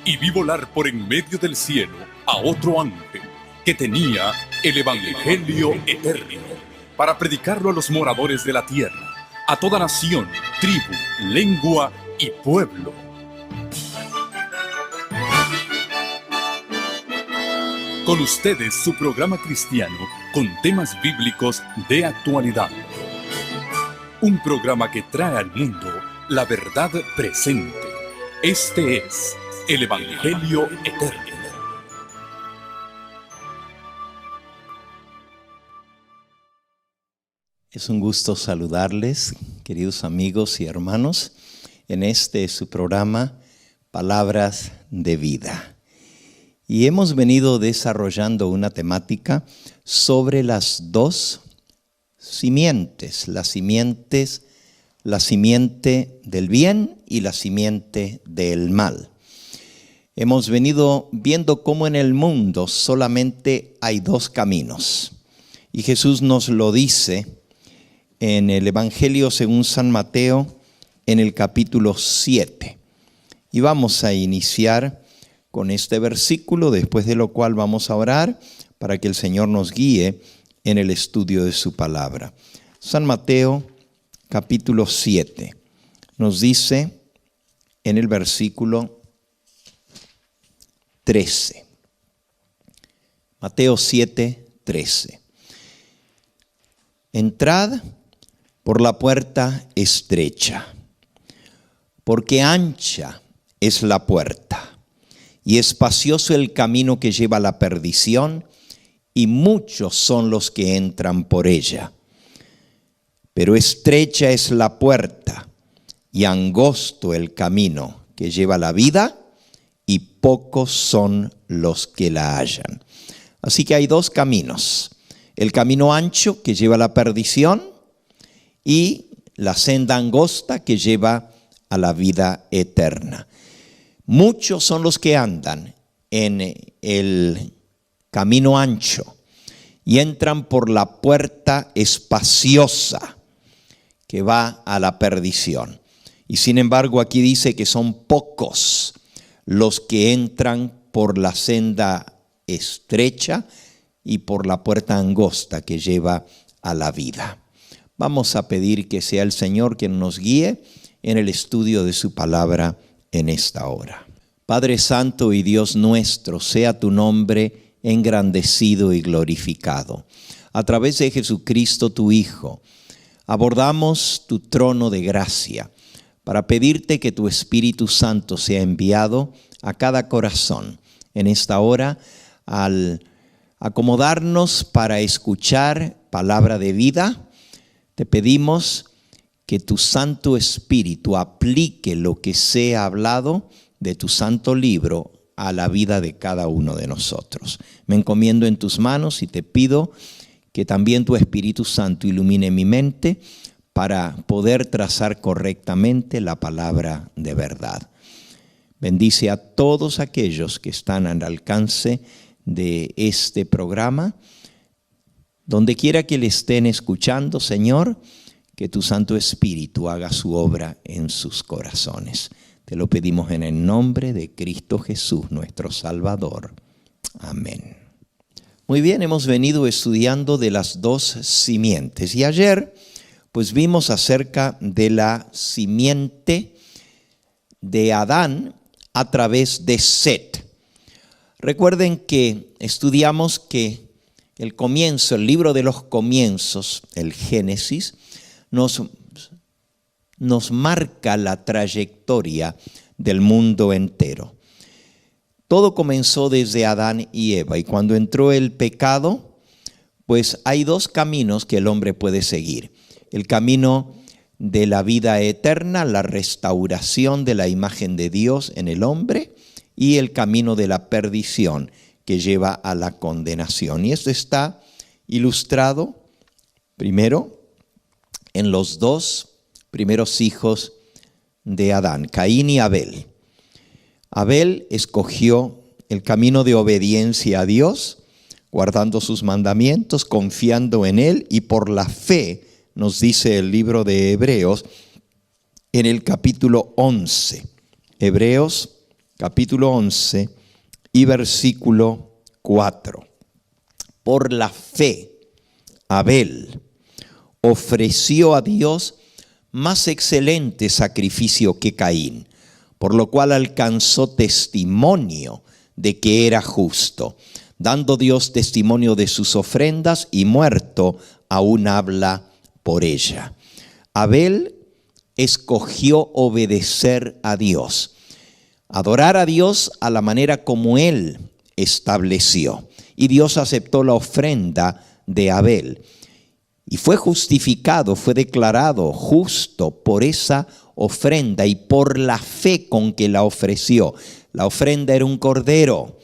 y vi volar por en medio del cielo a otro ángel que tenía el Evangelio eterno para predicarlo a los moradores de la tierra, a toda nación, tribu, lengua y pueblo. Con ustedes su programa cristiano con temas bíblicos de actualidad. Un programa que trae al mundo la verdad presente. Este es el Evangelio eterno. Es un gusto saludarles, queridos amigos y hermanos, en este su programa Palabras de Vida. Y hemos venido desarrollando una temática sobre las dos simientes, la simiente del bien y la simiente del mal. Hemos venido viendo cómo en el mundo solamente hay dos caminos. Y Jesús nos lo dice en el Evangelio según San Mateo, en el capítulo 7. Y vamos a iniciar con este versículo, después de lo cual vamos a orar para que el Señor nos guíe en el estudio de su palabra. San Mateo, capítulo 7, nos dice en el versículo 13. Mateo 7, 13. Entrad por la puerta estrecha, porque ancha es la puerta y espacioso el camino que lleva a la perdición, y muchos son los que entran por ella. Pero estrecha es la puerta y angosto el camino que lleva a la vida, y pocos son los que la hallan. Así que hay dos caminos: el camino ancho que lleva a la perdición y la senda angosta que lleva a la vida eterna. Muchos son los que andan en el camino ancho y entran por la puerta espaciosa que va a la perdición. Y sin embargo aquí dice que son pocos los que entran por la senda estrecha y por la puerta angosta que lleva a la vida. Vamos a pedir que sea el Señor quien nos guíe en el estudio de su palabra en esta hora. Padre Santo y Dios nuestro, sea tu nombre engrandecido y glorificado. A través de Jesucristo tu Hijo, abordamos tu trono de gracia para pedirte que tu Espíritu Santo sea enviado a cada corazón en esta hora, al acomodarnos para escuchar palabra de vida. Te pedimos que tu Santo Espíritu aplique lo que sea hablado de tu santo libro a la vida de cada uno de nosotros. Me encomiendo en tus manos y te pido que también tu Espíritu Santo ilumine mi mente para poder trazar correctamente la palabra de verdad. Bendice a todos aquellos que están al alcance de este programa. Donde quiera que le estén escuchando, Señor, que tu Santo Espíritu haga su obra en sus corazones. Te lo pedimos en el nombre de Cristo Jesús, nuestro Salvador. Amén. Muy bien, hemos venido estudiando de las dos simientes. Y ayer, pues vimos acerca de la simiente de Adán a través de Set. Recuerden que estudiamos que el comienzo, el libro de los comienzos, el Génesis, nos marca la trayectoria del mundo entero. Todo comenzó desde Adán y Eva, y cuando entró el pecado, pues hay dos caminos que el hombre puede seguir. El camino de la vida eterna, la restauración de la imagen de Dios en el hombre, y el camino de la perdición que lleva a la condenación. Y esto está ilustrado primero en los dos primeros hijos de Adán, Caín y Abel. Abel escogió el camino de obediencia a Dios, guardando sus mandamientos, confiando en Él, y por la fe, nos dice el libro de Hebreos, en el capítulo 11. Hebreos capítulo 11 y versículo 4. Por la fe, Abel ofreció a Dios más excelente sacrificio que Caín, por lo cual alcanzó testimonio de que era justo, dando Dios testimonio de sus ofrendas, y muerto aún habla por ella. Abel escogió obedecer a Dios, adorar a Dios a la manera como él estableció, y Dios aceptó la ofrenda de Abel. Y fue justificado, fue declarado justo por esa ofrenda y por la fe con que la ofreció. La ofrenda era un cordero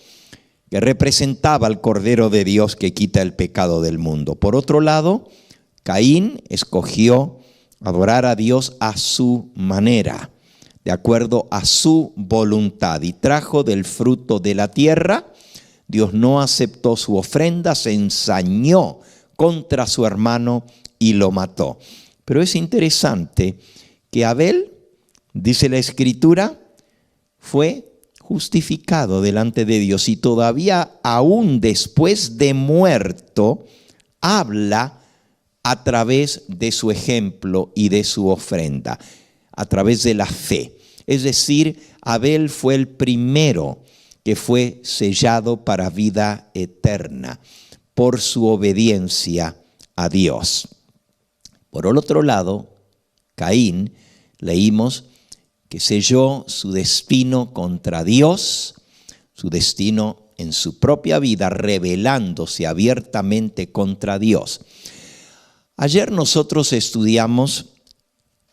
que representaba al Cordero de Dios que quita el pecado del mundo. Por otro lado, Caín escogió adorar a Dios a su manera, de acuerdo a su voluntad, y trajo del fruto de la tierra. Dios no aceptó su ofrenda, se ensañó contra su hermano y lo mató. Pero es interesante que Abel, dice la Escritura, fue justificado delante de Dios, y todavía aún después de muerto habla a través de su ejemplo y de su ofrenda, a través de la fe. Es decir, Abel fue el primero que fue sellado para vida eterna por su obediencia a Dios. Por el otro lado, Caín, leímos que selló su destino contra Dios, su destino en su propia vida, rebelándose abiertamente contra Dios. Ayer nosotros estudiamos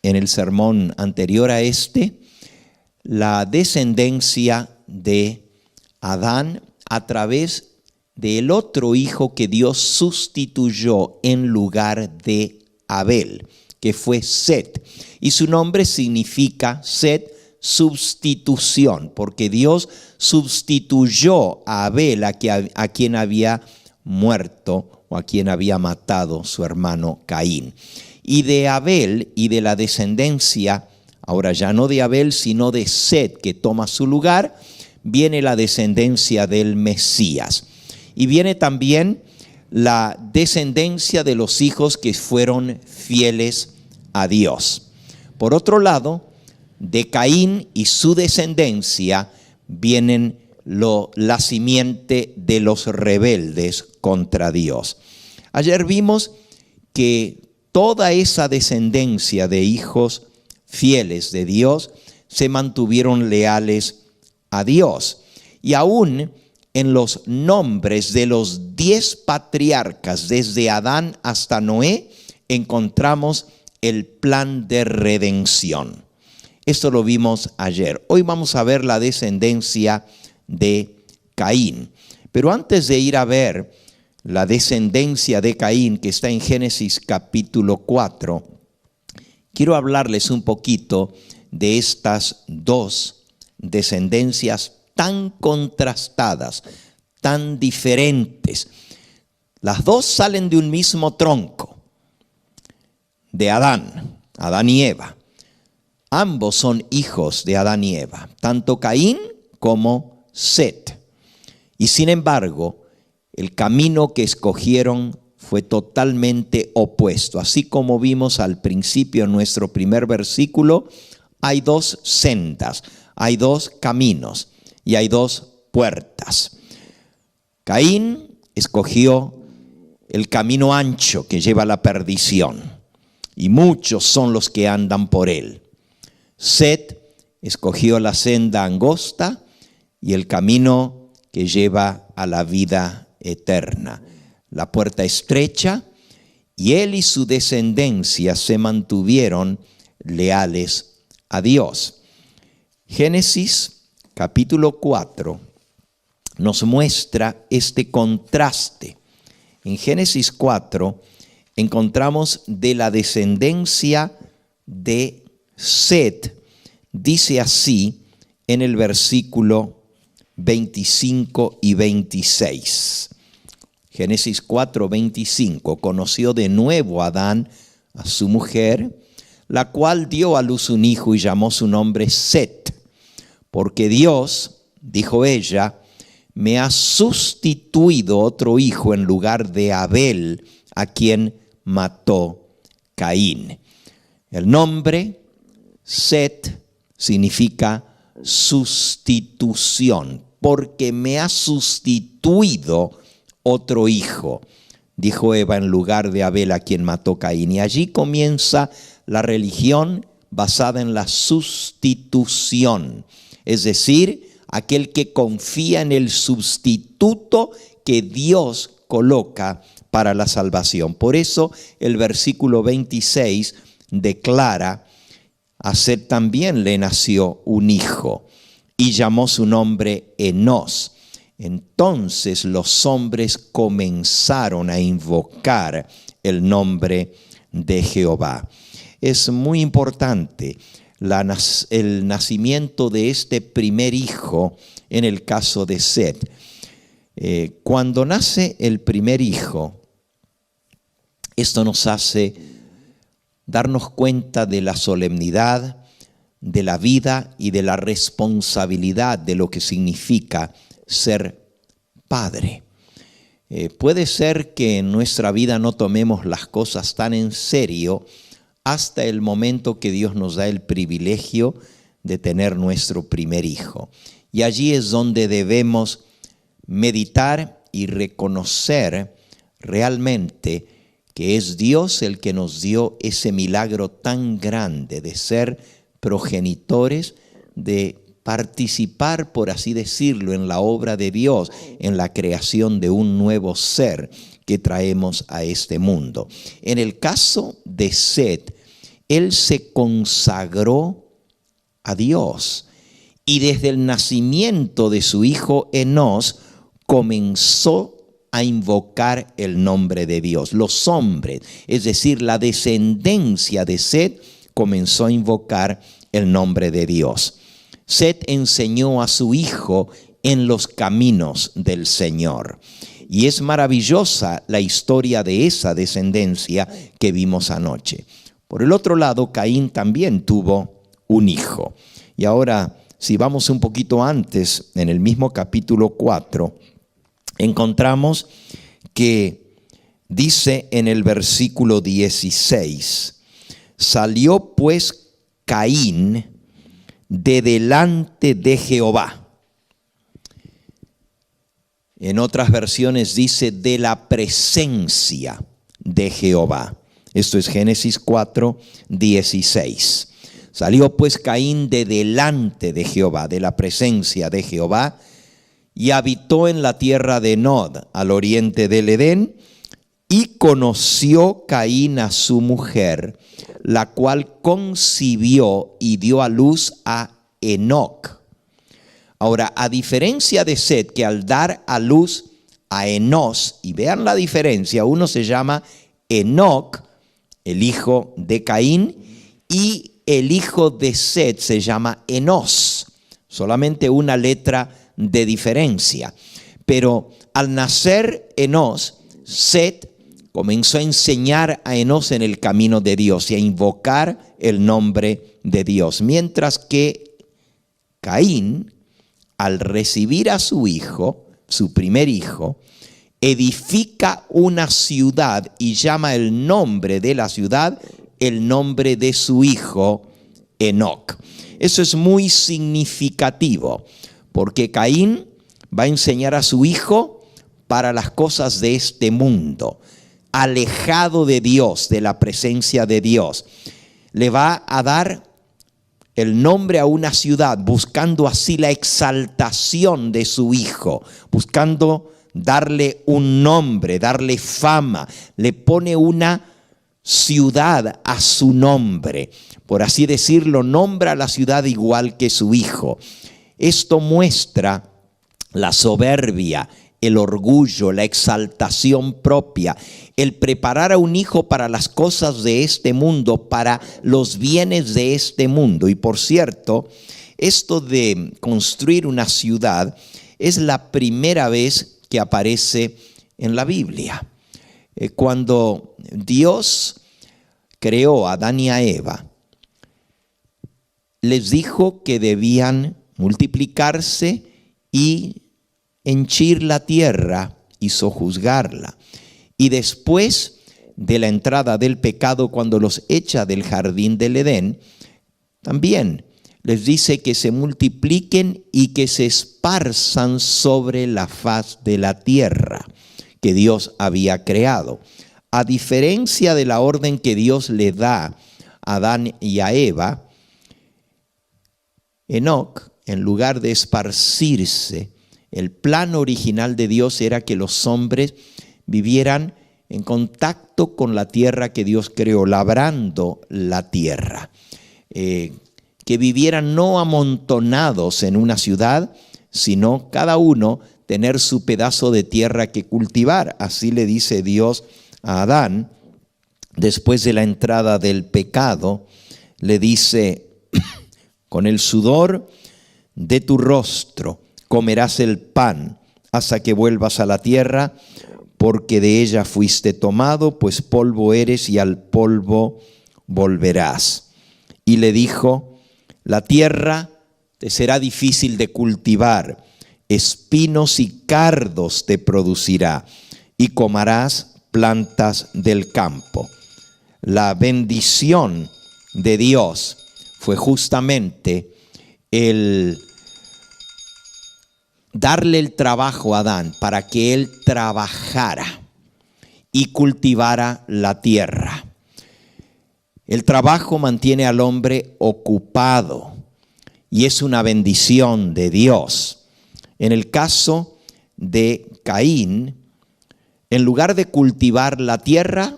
en el sermón anterior a este la descendencia de Adán a través del otro hijo que Dios sustituyó en lugar de Abel, que fue Set. Y su nombre significa, Set, sustitución, porque Dios sustituyó a Abel, a quien había muerto o a quien había matado su hermano Caín. Y de Abel y de la descendencia, ahora ya no de Abel, sino de Set, que toma su lugar, viene la descendencia del Mesías. Y viene también la descendencia de los hijos que fueron fieles a Dios. Por otro lado, de Caín y su descendencia vienen la simiente de los rebeldes contra Dios. Ayer vimos que toda esa descendencia de hijos fieles de Dios se mantuvieron leales a Dios. Y aún en los nombres de los 10 patriarcas, desde Adán hasta Noé, encontramos el plan de redención. Esto lo vimos ayer. Hoy vamos a ver la descendencia de Caín. Pero antes de ir a ver la descendencia de Caín, que está en Génesis capítulo 4, quiero hablarles un poquito de estas dos descendencias tan contrastadas, tan diferentes. Las dos salen de un mismo tronco, de Adán y Eva. Ambos son hijos de Adán y Eva, tanto Caín como Set. Y sin embargo, el camino que escogieron fue totalmente opuesto. Así como vimos al principio en nuestro primer versículo, hay dos sendas, hay dos caminos y hay dos puertas. Caín escogió el camino ancho que lleva a la perdición, y muchos son los que andan por él. Set escogió la senda angosta y el camino que lleva a la vida eterna, la puerta estrecha, y él y su descendencia se mantuvieron leales a Dios. Génesis capítulo 4 nos muestra este contraste. En Génesis 4 encontramos de la descendencia de Set, dice así en el versículo 25 y 26. Génesis 4:25. Conoció de nuevo Adán a su mujer, la cual dio a luz un hijo y llamó su nombre Set, porque Dios, dijo ella, me ha sustituido otro hijo en lugar de Abel, a quien mató Caín. El nombre Set significa sustitución, porque me ha sustituido otro hijo, dijo Eva, en lugar de Abel, a quien mató Caín. Y allí comienza la religión basada en la sustitución, es decir, aquel que confía en el sustituto que Dios coloca para la salvación. Por eso el versículo 26 declara: a Set también le nació un hijo y llamó su nombre Enós. Entonces los hombres comenzaron a invocar el nombre de Jehová. Es muy importante el nacimiento de este primer hijo en el caso de Set. Cuando nace el primer hijo, esto nos hace darnos cuenta de la solemnidad, de la vida y de la responsabilidad de lo que significa ser padre. Puede ser que en nuestra vida no tomemos las cosas tan en serio hasta el momento que Dios nos da el privilegio de tener nuestro primer hijo. Y allí es donde debemos meditar y reconocer realmente que es Dios el que nos dio ese milagro tan grande de ser progenitores, de participar, por así decirlo, en la obra de Dios, en la creación de un nuevo ser que traemos a este mundo. En el caso de Set, él se consagró a Dios y desde el nacimiento de su hijo Enós comenzó a invocar el nombre de Dios. Los hombres, es decir, la descendencia de Set, comenzó a invocar el nombre de Dios. Set enseñó a su hijo en los caminos del Señor. Y es maravillosa la historia de esa descendencia que vimos anoche. Por el otro lado, Caín también tuvo un hijo. Y ahora, si vamos un poquito antes, en el mismo capítulo 4, encontramos que dice en el versículo 16: salió pues Caín de delante de Jehová. En otras versiones dice de la presencia de Jehová. Esto es Génesis 4, 16. Salió pues Caín de delante de Jehová, de la presencia de Jehová, y habitó en la tierra de Nod, al oriente del Edén, y conoció Caín a su mujer, la cual concibió y dio a luz a Enoc. Ahora, a diferencia de Set, que al dar a luz a Enós, y vean la diferencia, uno se llama Enoc, el hijo de Caín, y el hijo de Set se llama Enós, solamente una letra de diferencia. Pero al nacer Enós, Set comenzó a enseñar a Enós en el camino de Dios y a invocar el nombre de Dios. Mientras que Caín, al recibir a su hijo, su primer hijo, edifica una ciudad y llama el nombre de la ciudad el nombre de su hijo Enoc. Eso es muy significativo, porque Caín va a enseñar a su hijo para las cosas de este mundo, alejado de Dios, de la presencia de Dios. Le va a dar el nombre a una ciudad, buscando así la exaltación de su hijo, buscando darle un nombre, darle fama. Le pone una ciudad a su nombre, por así decirlo, nombra a la ciudad igual que su hijo. Esto muestra la soberbia, el orgullo, la exaltación propia, el preparar a un hijo para las cosas de este mundo, para los bienes de este mundo. Y por cierto, esto de construir una ciudad es la primera vez que aparece en la Biblia. Cuando Dios creó a Adán y a Eva, les dijo que debían multiplicarse y henchir la tierra y sojuzgarla. Y después de la entrada del pecado, cuando los echa del jardín del Edén, también les dice que se multipliquen y que se esparzan sobre la faz de la tierra que Dios había creado. A diferencia de la orden que Dios le da a Adán y a Eva, Enoc, en lugar de esparcirse, el plan original de Dios era que los hombres vivieran en contacto con la tierra que Dios creó, labrando la tierra. Que vivieran no amontonados en una ciudad, sino cada uno tener su pedazo de tierra que cultivar. Así le dice Dios a Adán, después de la entrada del pecado, le dice: con el sudor de tu rostro comerás el pan hasta que vuelvas a la tierra, porque de ella fuiste tomado, pues polvo eres y al polvo volverás. Y le dijo: la tierra te será difícil de cultivar, espinos y cardos te producirá, y comerás plantas del campo. La bendición de Dios fue justamente el darle el trabajo a Adán para que él trabajara y cultivara la tierra. El trabajo mantiene al hombre ocupado y es una bendición de Dios. En el caso de Caín, en lugar de cultivar la tierra,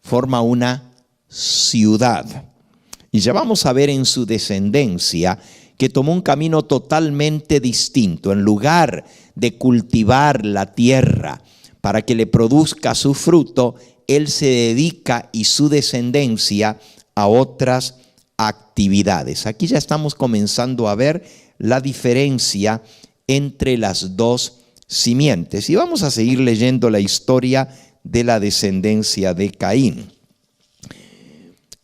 forma una ciudad. Y ya vamos a ver en su descendencia que tomó un camino totalmente distinto. En lugar de cultivar la tierra para que le produzca su fruto, él se dedica y su descendencia a otras actividades. Aquí ya estamos comenzando a ver la diferencia entre las dos simientes. Y vamos a seguir leyendo la historia de la descendencia de Caín.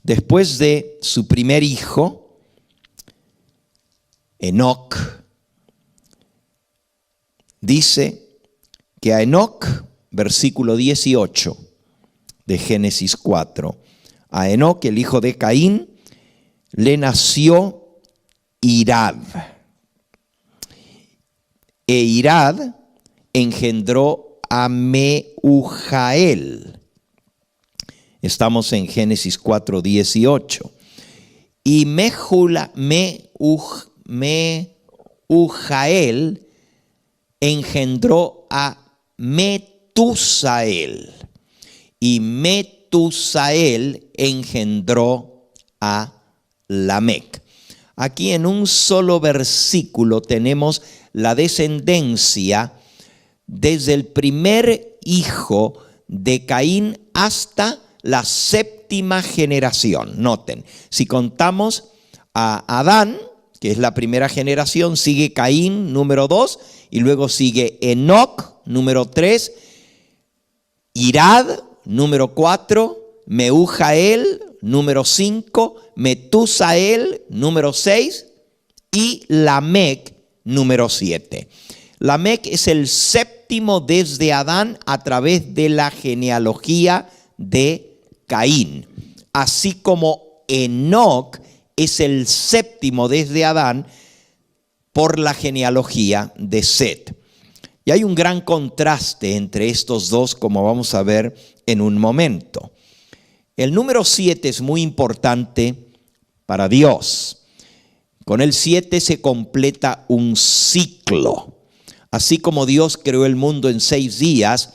Después de su primer hijo, Enoc, dice que a Enoc, versículo 18 de Génesis 4, a Enoc, el hijo de Caín, le nació Irad. E Irad engendró a Mehujael. Estamos en Génesis 4, 18. Y Mehujael engendró a Metusael. Y Metusael engendró a Lamec. Aquí en un solo versículo tenemos la descendencia desde el primer hijo de Caín hasta la séptima generación. Noten, si contamos a Adán, que es la primera generación, sigue Caín, número 2, y luego sigue Enoc, número 3, Irad, número 4, Mehujael, número 5, Metusael, número 6, y Lamec, número 7. Lamec es el séptimo desde Adán a través de la genealogía de Caín, así como Enoc es el séptimo desde Adán por la genealogía de Set. Y hay un gran contraste entre estos dos, como vamos a ver en un momento. El número 7 es muy importante para Dios. Con el 7 se completa un ciclo. Así como Dios creó el mundo en 6 días,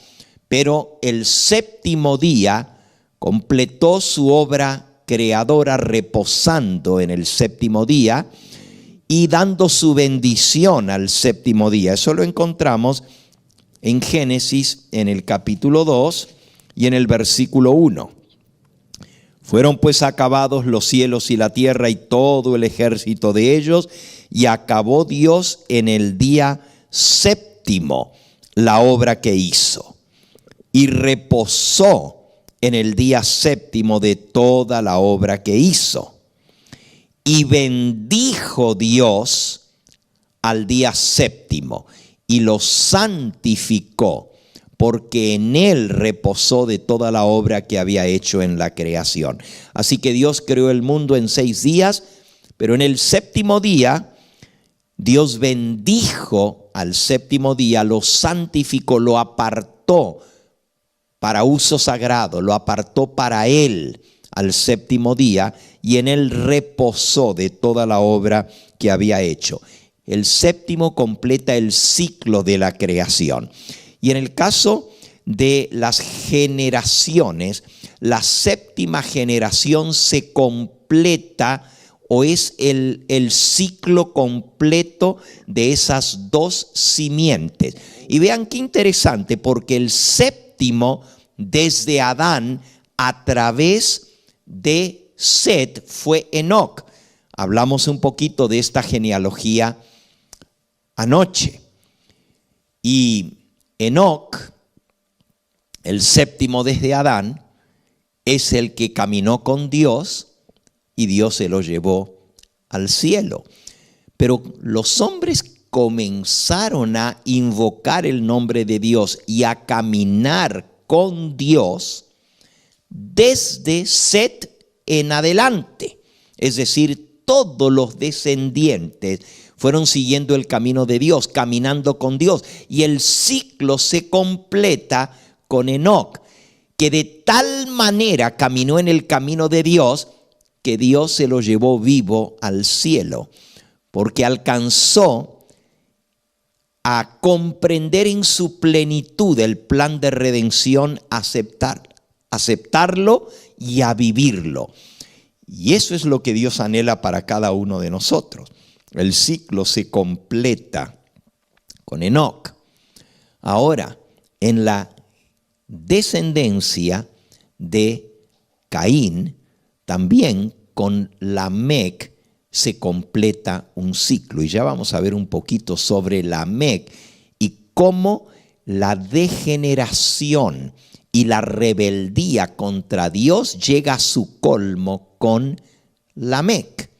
pero el séptimo día completó su obra creadora reposando en el séptimo día y dando su bendición al séptimo día. Eso lo encontramos en Génesis en el capítulo 2 y en el versículo 1. Fueron pues acabados los cielos y la tierra y todo el ejército de ellos, y acabó Dios en el día séptimo la obra que hizo, y reposó en el día séptimo de toda la obra que hizo. Y bendijo Dios al día séptimo y lo santificó, porque en él reposó de toda la obra que había hecho en la creación. Así que Dios creó el mundo en 6 días, pero en el séptimo día Dios bendijo al séptimo día, lo santificó, lo apartó para uso sagrado, lo apartó para él al séptimo día, y en él reposó de toda la obra que había hecho. El séptimo completa el ciclo de la creación. Y en el caso de las generaciones, la séptima generación se completa, o es el ciclo completo de esas 2 simientes. Y vean qué interesante, porque el séptimo desde Adán a través de Set fue Enoc. Hablamos un poquito de esta genealogía anoche. Y Enoc, el séptimo desde Adán, es el que caminó con Dios y Dios se lo llevó al cielo. Pero los hombres comenzaron a invocar el nombre de Dios y a caminar con Dios desde Set en adelante. Es decir, todos los descendientes fueron siguiendo el camino de Dios, caminando con Dios. Y el ciclo se completa con Enoc, que de tal manera caminó en el camino de Dios que Dios se lo llevó vivo al cielo, porque alcanzó a comprender en su plenitud el plan de redención, aceptarlo y a vivirlo. Y eso es lo que Dios anhela para cada uno de nosotros. El ciclo se completa con Enoc. Ahora, en la descendencia de Caín, también con Lamec se completa un ciclo. Y ya vamos a ver un poquito sobre Lamec y cómo la degeneración y la rebeldía contra Dios llega a su colmo con Lamec.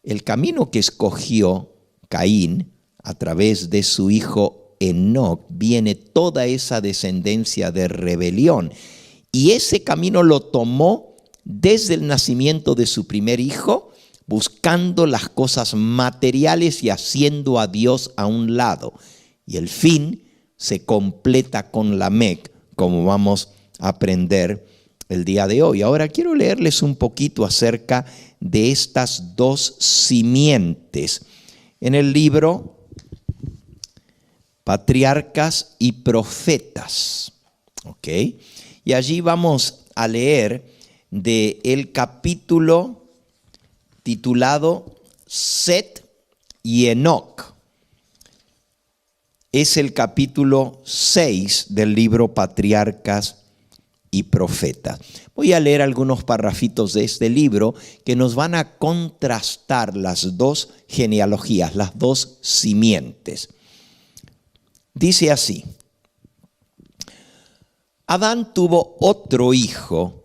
El camino que escogió Caín a través de su hijo Enoc, viene toda esa descendencia de rebelión. Y ese camino lo tomó desde el nacimiento de su primer hijo, buscando las cosas materiales y haciendo a Dios a un lado. Y el fin se completa con Lamec, como vamos a aprender el día de hoy. Ahora quiero leerles un poquito acerca de estas 2 simientes. En el libro Patriarcas y Profetas, ¿ok? Y allí vamos a leer del capítulo titulado Set y Enoc. Es el capítulo 6 del libro Patriarcas y Profetas. Voy a leer algunos parrafitos de este libro que nos van a contrastar las 2 genealogías, las 2 simientes. Dice así: Adán tuvo otro hijo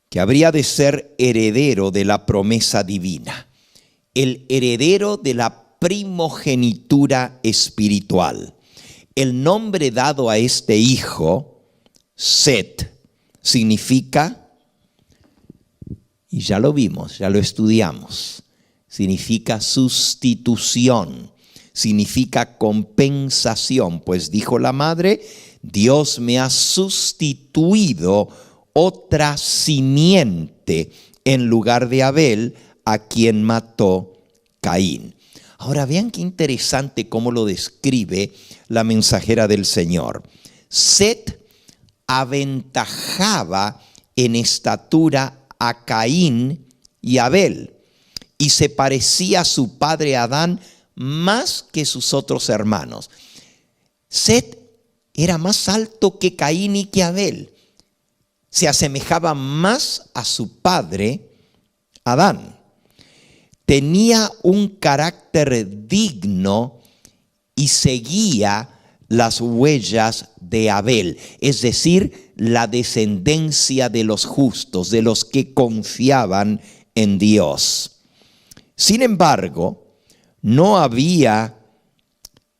que habría de ser heredero de la promesa divina, el heredero de la primogenitura espiritual. El nombre dado a este hijo, Set, significa, y ya lo vimos, ya lo estudiamos, significa sustitución, significa compensación, pues dijo la madre: Dios me ha sustituido otra simiente en lugar de Abel, a quien mató Caín. Ahora vean qué interesante cómo lo describe la mensajera del Señor. Set aventajaba en estatura a Caín y Abel, y se parecía a su padre Adán más que sus otros hermanos. Set era más alto que Caín y que Abel. Se asemejaba más a su padre Adán. Tenía un carácter digno y seguía las huellas de Abel, es decir, la descendencia de los justos, de los que confiaban en Dios. Sin embargo, no había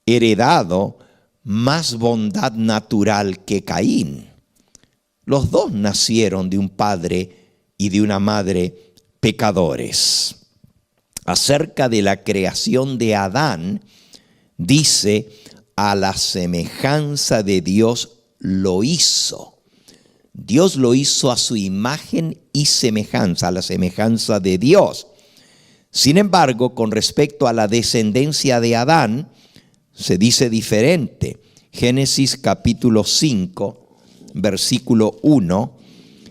heredado más bondad natural que Caín. Los dos nacieron de un padre y de una madre pecadores. Acerca de la creación de Adán, dice, a la semejanza de Dios lo hizo. Dios lo hizo a su imagen y semejanza, a la semejanza de Dios. Sin embargo, con respecto a la descendencia de Adán, se dice diferente. Génesis capítulo 5, versículo 1.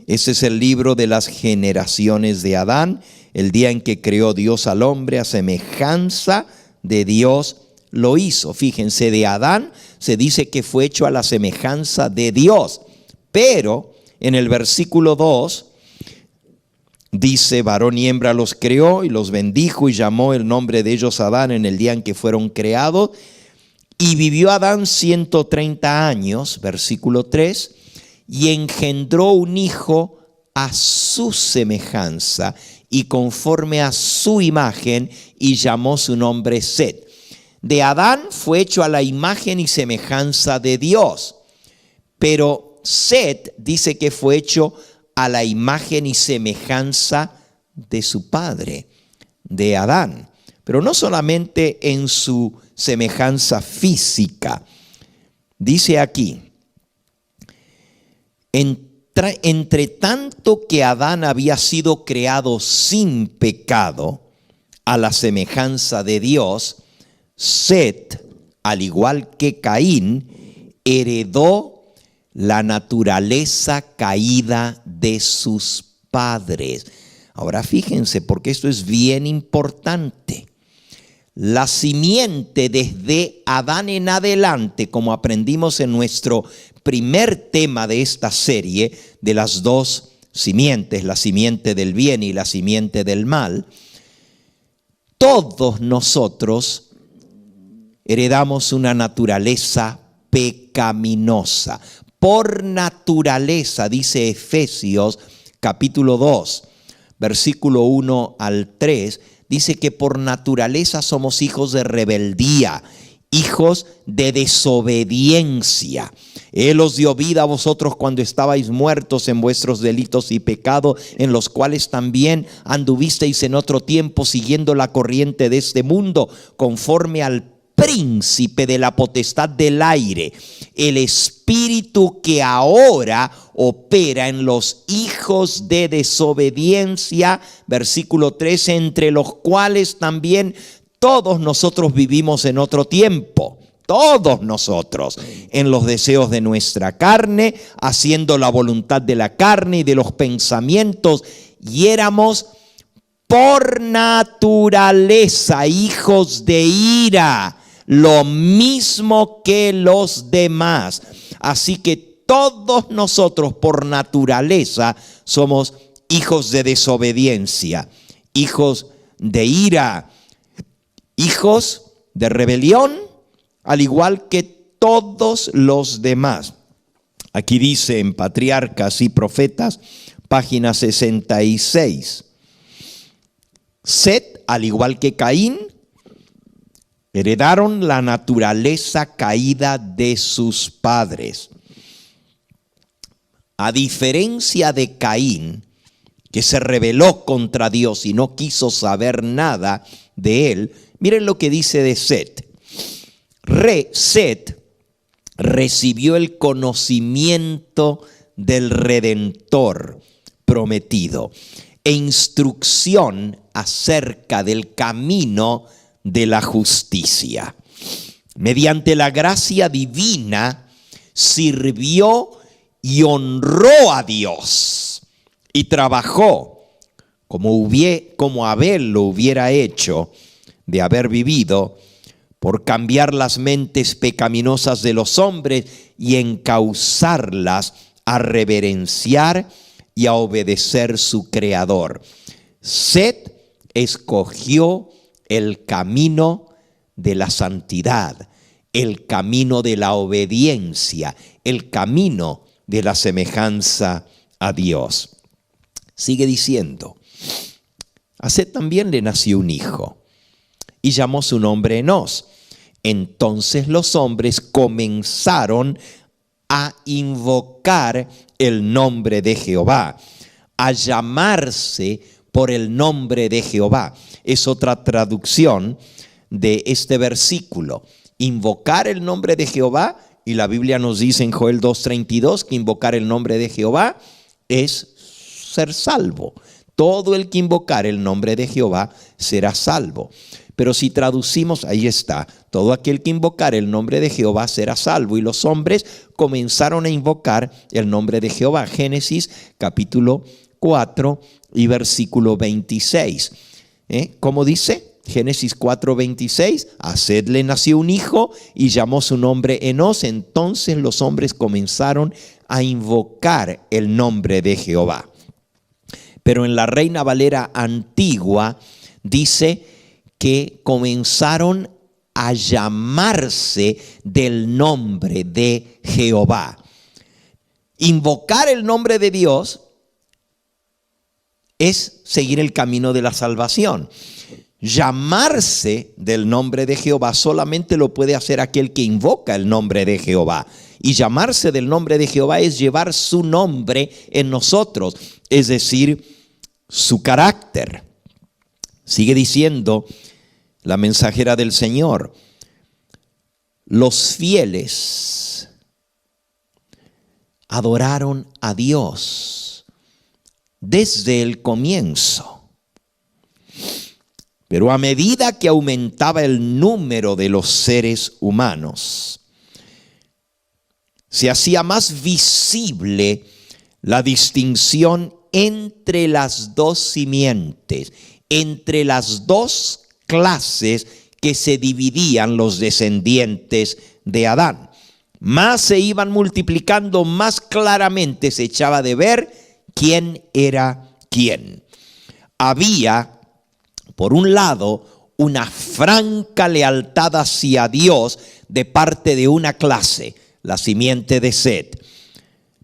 Ese es el libro de las generaciones de Adán, el día en que creó Dios al hombre, a semejanza de Dios lo hizo. Fíjense, de Adán se dice que fue hecho a la semejanza de Dios. Pero en el versículo 2 dice, varón y hembra los creó y los bendijo y llamó el nombre de ellos Adán en el día en que fueron creados. Y vivió Adán 130 años, versículo 3, y engendró un hijo a su semejanza y conforme a su imagen, y llamó su nombre Set. De Adán fue hecho a la imagen y semejanza de Dios, pero Set dice que fue hecho a la imagen y semejanza de su padre, de Adán. Pero no solamente en su semejanza física. Dice aquí, entre tanto que Adán había sido creado sin pecado, a la semejanza de Dios, Set, al igual que Caín, heredó la naturaleza caída de sus padres. Ahora fíjense, porque esto es bien importante. La simiente desde Adán en adelante, como aprendimos en nuestro primer tema de esta serie, de las dos simientes, la simiente del bien y la simiente del mal, todos nosotros heredamos una naturaleza pecaminosa. Por naturaleza, dice Efesios capítulo 2, versículo 1 al 3, dice que por naturaleza somos hijos de rebeldía, hijos de desobediencia. Él os dio vida a vosotros cuando estabais muertos en vuestros delitos y pecados, en los cuales también anduvisteis en otro tiempo siguiendo la corriente de este mundo, conforme al príncipe de la potestad del aire, el espíritu que ahora opera en los hijos de desobediencia, versículo 13, entre los cuales también todos nosotros vivimos en otro tiempo. Todos nosotros, en los deseos de nuestra carne, haciendo la voluntad de la carne y de los pensamientos, y éramos por naturaleza hijos de ira, lo mismo que los demás. Así que todos nosotros por naturaleza somos hijos de desobediencia, hijos de ira, hijos de rebelión, al igual que todos los demás. Aquí dice en Patriarcas y Profetas, página 66. Set, al igual que Caín, heredaron la naturaleza caída de sus padres. A diferencia de Caín, que se rebeló contra Dios y no quiso saber nada de él, miren lo que dice de Set. Set recibió el conocimiento del Redentor prometido e instrucción acerca del camino de la justicia. Mediante la gracia divina sirvió y honró a Dios y trabajó como Abel lo hubiera hecho de haber vivido, por cambiar las mentes pecaminosas de los hombres y encauzarlas a reverenciar y a obedecer su Creador. Set escogió el camino de la santidad, el camino de la obediencia, el camino de la semejanza a Dios. Sigue diciendo, a Set también le nació un hijo, y llamó su nombre Enós. Entonces los hombres comenzaron a invocar el nombre de Jehová, a llamarse por el nombre de Jehová. Es otra traducción de este versículo. Invocar el nombre de Jehová, y la Biblia nos dice en Joel 2:32 que invocar el nombre de Jehová es ser salvo. Todo el que invocar el nombre de Jehová será salvo. Pero si traducimos, ahí está, todo aquel que invocar el nombre de Jehová será salvo. Y los hombres comenzaron a invocar el nombre de Jehová. Génesis capítulo 4 y versículo 26. ¿Cómo dice? Génesis 4:26, a Seth le nació un hijo y llamó su nombre Enós. Entonces los hombres comenzaron a invocar el nombre de Jehová. Pero en la Reina Valera antigua dice que comenzaron a llamarse del nombre de Jehová. Invocar el nombre de Dios es seguir el camino de la salvación. Llamarse del nombre de Jehová solamente lo puede hacer aquel que invoca el nombre de Jehová. Y llamarse del nombre de Jehová es llevar su nombre en nosotros, es decir, su carácter. Sigue diciendo la mensajera del Señor: los fieles adoraron a Dios desde el comienzo. Pero a medida que aumentaba el número de los seres humanos, se hacía más visible la distinción entre las dos simientes, entre las dos clases que se dividían los descendientes de Adán. Más se iban multiplicando, más claramente se echaba de ver quién era quién. Había, por un lado, una franca lealtad hacia Dios de parte de una clase, la simiente de Seth,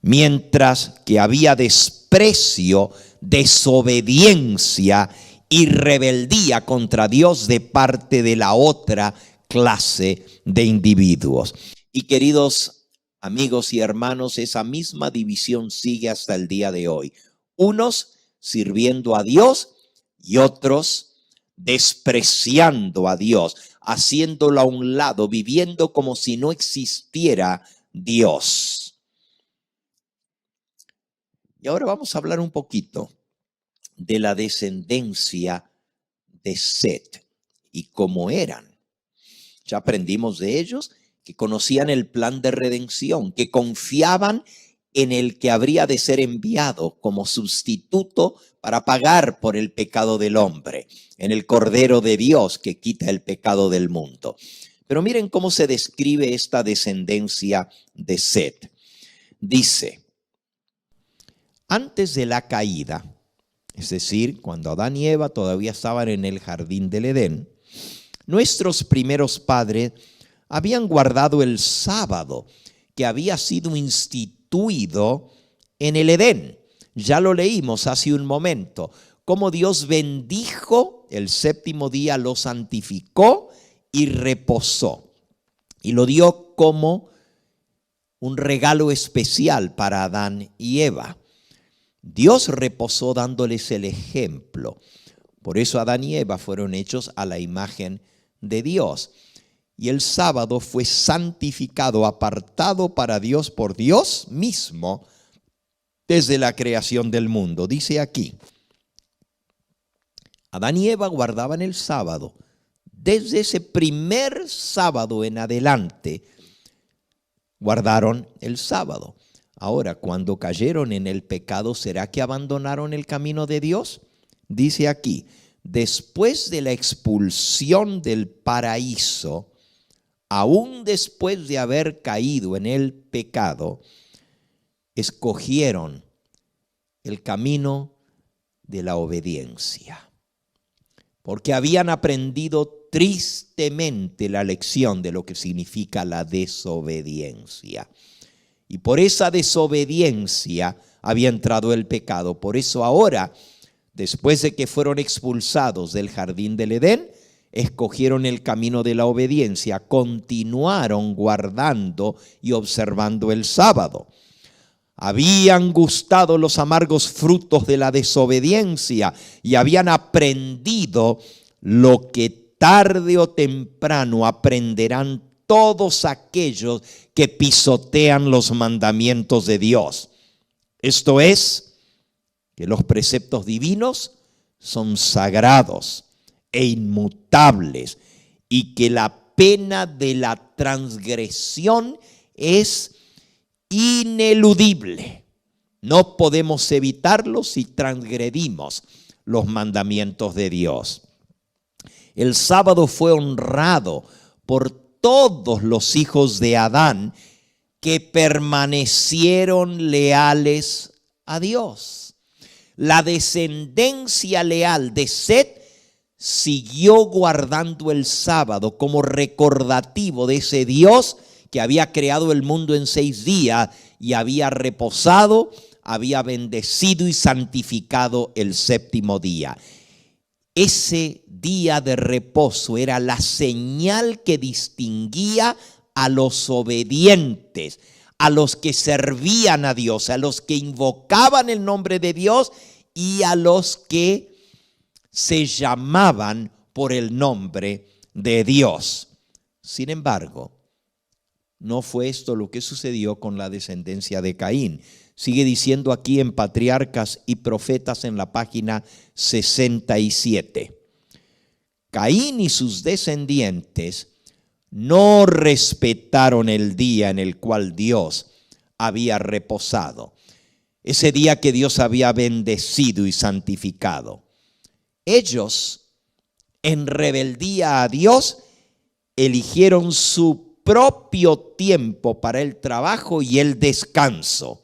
mientras que había desprecio, desobediencia y rebeldía contra Dios de parte de la otra clase de individuos. Y queridos amigos y hermanos, esa misma división sigue hasta el día de hoy. Unos sirviendo a Dios y otros despreciando a Dios, haciéndolo a un lado, viviendo como si no existiera Dios. Y ahora vamos a hablar un poquito de la descendencia de Seth y cómo eran. Ya aprendimos de ellos que conocían el plan de redención, que confiaban en el que habría de ser enviado como sustituto para pagar por el pecado del hombre, en el Cordero de Dios que quita el pecado del mundo. Pero miren cómo se describe esta descendencia de Seth. Dice: antes de la caída, es decir, cuando Adán y Eva todavía estaban en el jardín del Edén, nuestros primeros padres habían guardado el sábado que había sido instituido en el Edén. Ya lo leímos hace un momento, cómo Dios bendijo el séptimo día, lo santificó y reposó. Y lo dio como un regalo especial para Adán y Eva. Dios reposó dándoles el ejemplo. Por eso Adán y Eva fueron hechos a la imagen de Dios. Y el sábado fue santificado, apartado para Dios por Dios mismo desde la creación del mundo. Dice aquí: Adán y Eva guardaban el sábado. Desde ese primer sábado en adelante guardaron el sábado. Ahora, cuando cayeron en el pecado, ¿será que abandonaron el camino de Dios? Dice aquí: después de la expulsión del paraíso, aún después de haber caído en el pecado, escogieron el camino de la obediencia, porque habían aprendido tristemente la lección de lo que significa la desobediencia. Y por esa desobediencia había entrado el pecado. Por eso ahora, después de que fueron expulsados del jardín del Edén, escogieron el camino de la obediencia, continuaron guardando y observando el sábado. Habían gustado los amargos frutos de la desobediencia y habían aprendido lo que tarde o temprano aprenderán todos aquellos que pisotean los mandamientos de Dios. Esto es, que los preceptos divinos son sagrados e inmutables y que la pena de la transgresión es ineludible. No podemos evitarlo si transgredimos los mandamientos de Dios. El sábado fue honrado por todos los hijos de Adán que permanecieron leales a Dios. La descendencia leal de Set siguió guardando el sábado como recordativo de ese Dios que había creado el mundo en 6 días y había reposado, había bendecido y santificado el 7º día. Ese día de reposo era la señal que distinguía a los obedientes, a los que servían a Dios, a los que invocaban el nombre de Dios y a los que se llamaban por el nombre de Dios. Sin embargo, no fue esto lo que sucedió con la descendencia de Caín. Sigue diciendo aquí en Patriarcas y Profetas en la página 67. Caín y sus descendientes no respetaron el día en el cual Dios había reposado, ese día que Dios había bendecido y santificado. Ellos, en rebeldía a Dios, eligieron su propio tiempo para el trabajo y el descanso,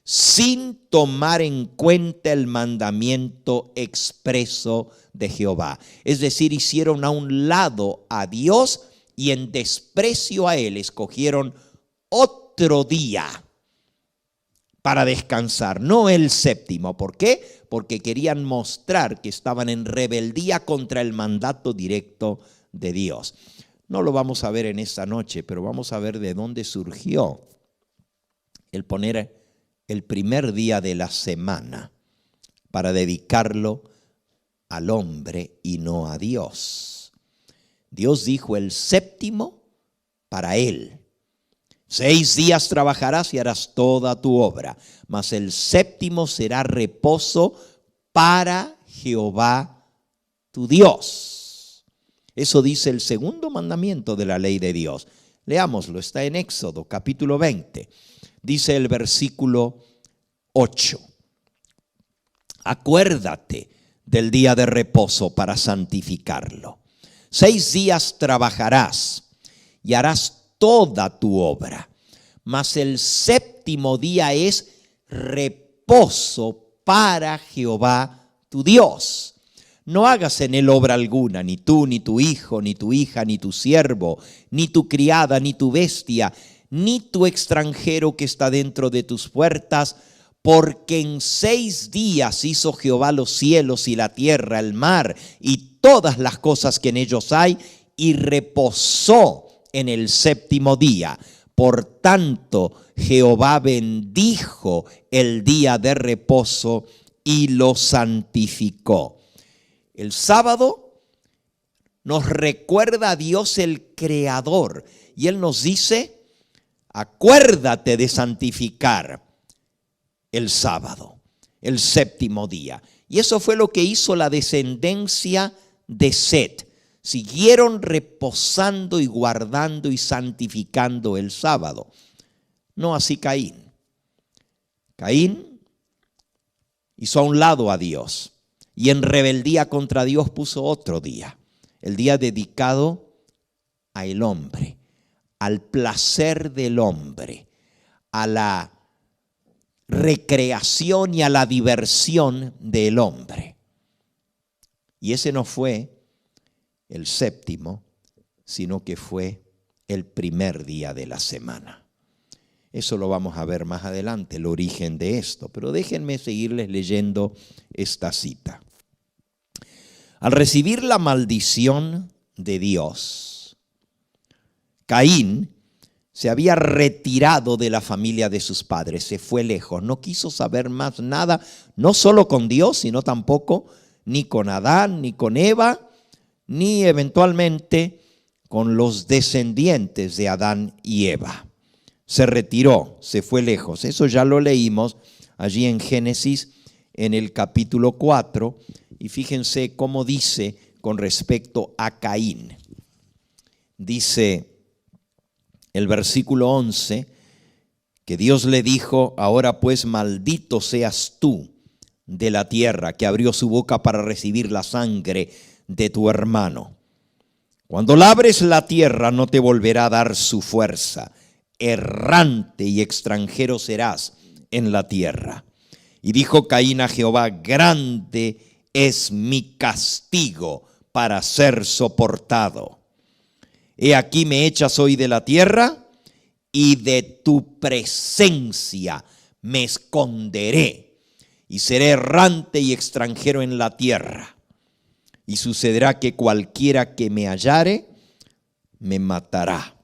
sin tomar en cuenta el mandamiento expreso de Jehová. Es decir, hicieron a un lado a Dios y en desprecio a Él escogieron otro día para descansar, no el 7º. ¿Por qué? Porque querían mostrar que estaban en rebeldía contra el mandato directo de Dios. No lo vamos a ver en esta noche, pero vamos a ver de dónde surgió el poner el primer día de la semana para dedicarlo al hombre y no a Dios. Dios dijo el 7º para Él. 6 días trabajarás y harás toda tu obra, mas el 7º será reposo para Jehová tu Dios. Eso dice el 2.º mandamiento de la ley de Dios. Leámoslo, está en Éxodo capítulo 20. Dice el versículo 8. Acuérdate del día de reposo para santificarlo. 6 días trabajarás y harás toda tu obra, mas el 7º día es reposo para Jehová tu Dios. No hagas en él obra alguna, ni tú, ni tu hijo, ni tu hija, ni tu siervo, ni tu criada, ni tu bestia, ni tu extranjero que está dentro de tus puertas, porque en 6 días hizo Jehová los cielos y la tierra, el mar y todas las cosas que en ellos hay, y reposó en el 7º día. Por tanto, Jehová bendijo el día de reposo y lo santificó. El sábado nos recuerda a Dios el Creador y Él nos dice, acuérdate de santificar el sábado, el 7º día. Y eso fue lo que hizo la descendencia de Set. Siguieron reposando y guardando y santificando el sábado. No así Caín. Caín hizo a un lado a Dios y en rebeldía contra Dios puso otro día, el día dedicado al hombre, al placer del hombre, a la recreación y a la diversión del hombre. Y ese no fue el 7º, sino que fue el primer día de la semana. Eso lo vamos a ver más adelante, el origen de esto. Pero déjenme seguirles leyendo esta cita. Al recibir la maldición de Dios. Caín se había retirado de la familia de sus padres, se fue lejos, no quiso saber más nada, no solo con Dios, sino tampoco ni con Adán, ni con Eva, ni eventualmente con los descendientes de Adán y Eva. Se retiró, se fue lejos. Eso ya lo leímos allí en Génesis, en el capítulo 4, y fíjense cómo dice con respecto a Caín. Dice el versículo 11, que Dios le dijo: ahora pues maldito seas tú de la tierra, que abrió su boca para recibir la sangre de tu hermano. Cuando labres la tierra no te volverá a dar su fuerza. Errante y extranjero serás en la tierra. Y dijo Caín a Jehová: grande es mi castigo para ser soportado. He aquí me echas hoy de la tierra, y de tu presencia me esconderé, y seré errante y extranjero en la tierra. Y sucederá que cualquiera que me hallare, me matará.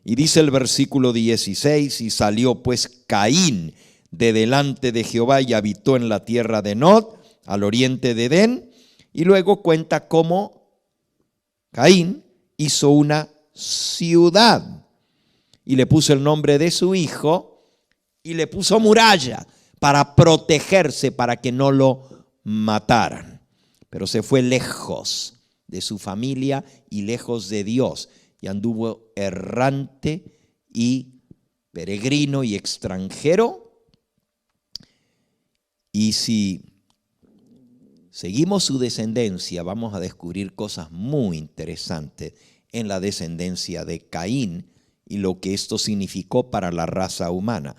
Y dice el versículo 16, y salió pues Caín de delante de Jehová y habitó en la tierra de Nod, al oriente de Edén. Y luego cuenta cómo Caín hizo una ciudad y le puso el nombre de su hijo y le puso muralla para protegerse, para que no lo mataran. Pero se fue lejos de su familia y lejos de Dios, y anduvo errante y peregrino y extranjero. Y si seguimos su descendencia, vamos a descubrir cosas muy interesantes en la descendencia de Caín y lo que esto significó para la raza humana.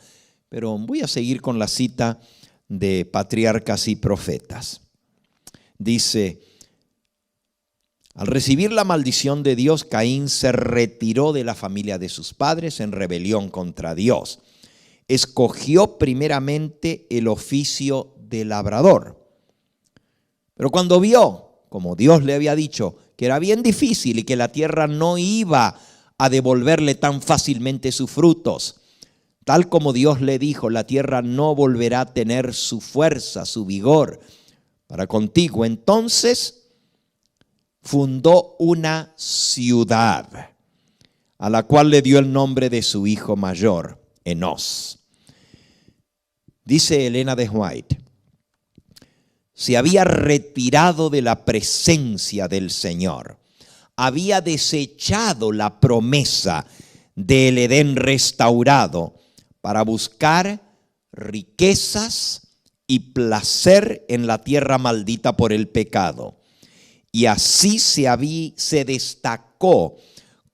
Pero voy a seguir con la cita de Patriarcas y Profetas. Dice: al recibir la maldición de Dios, Caín se retiró de la familia de sus padres en rebelión contra Dios. Escogió primeramente el oficio de labrador. Pero cuando vio, como Dios le había dicho, que era bien difícil y que la tierra no iba a devolverle tan fácilmente sus frutos, tal como Dios le dijo, la tierra no volverá a tener su fuerza, su vigor para contigo. Entonces fundó una ciudad, a la cual le dio el nombre de su hijo mayor, Enós. Dice Elena de White: se había retirado de la presencia del Señor, había desechado la promesa del Edén restaurado para buscar riquezas y placer en la tierra maldita por el pecado. Y así se destacó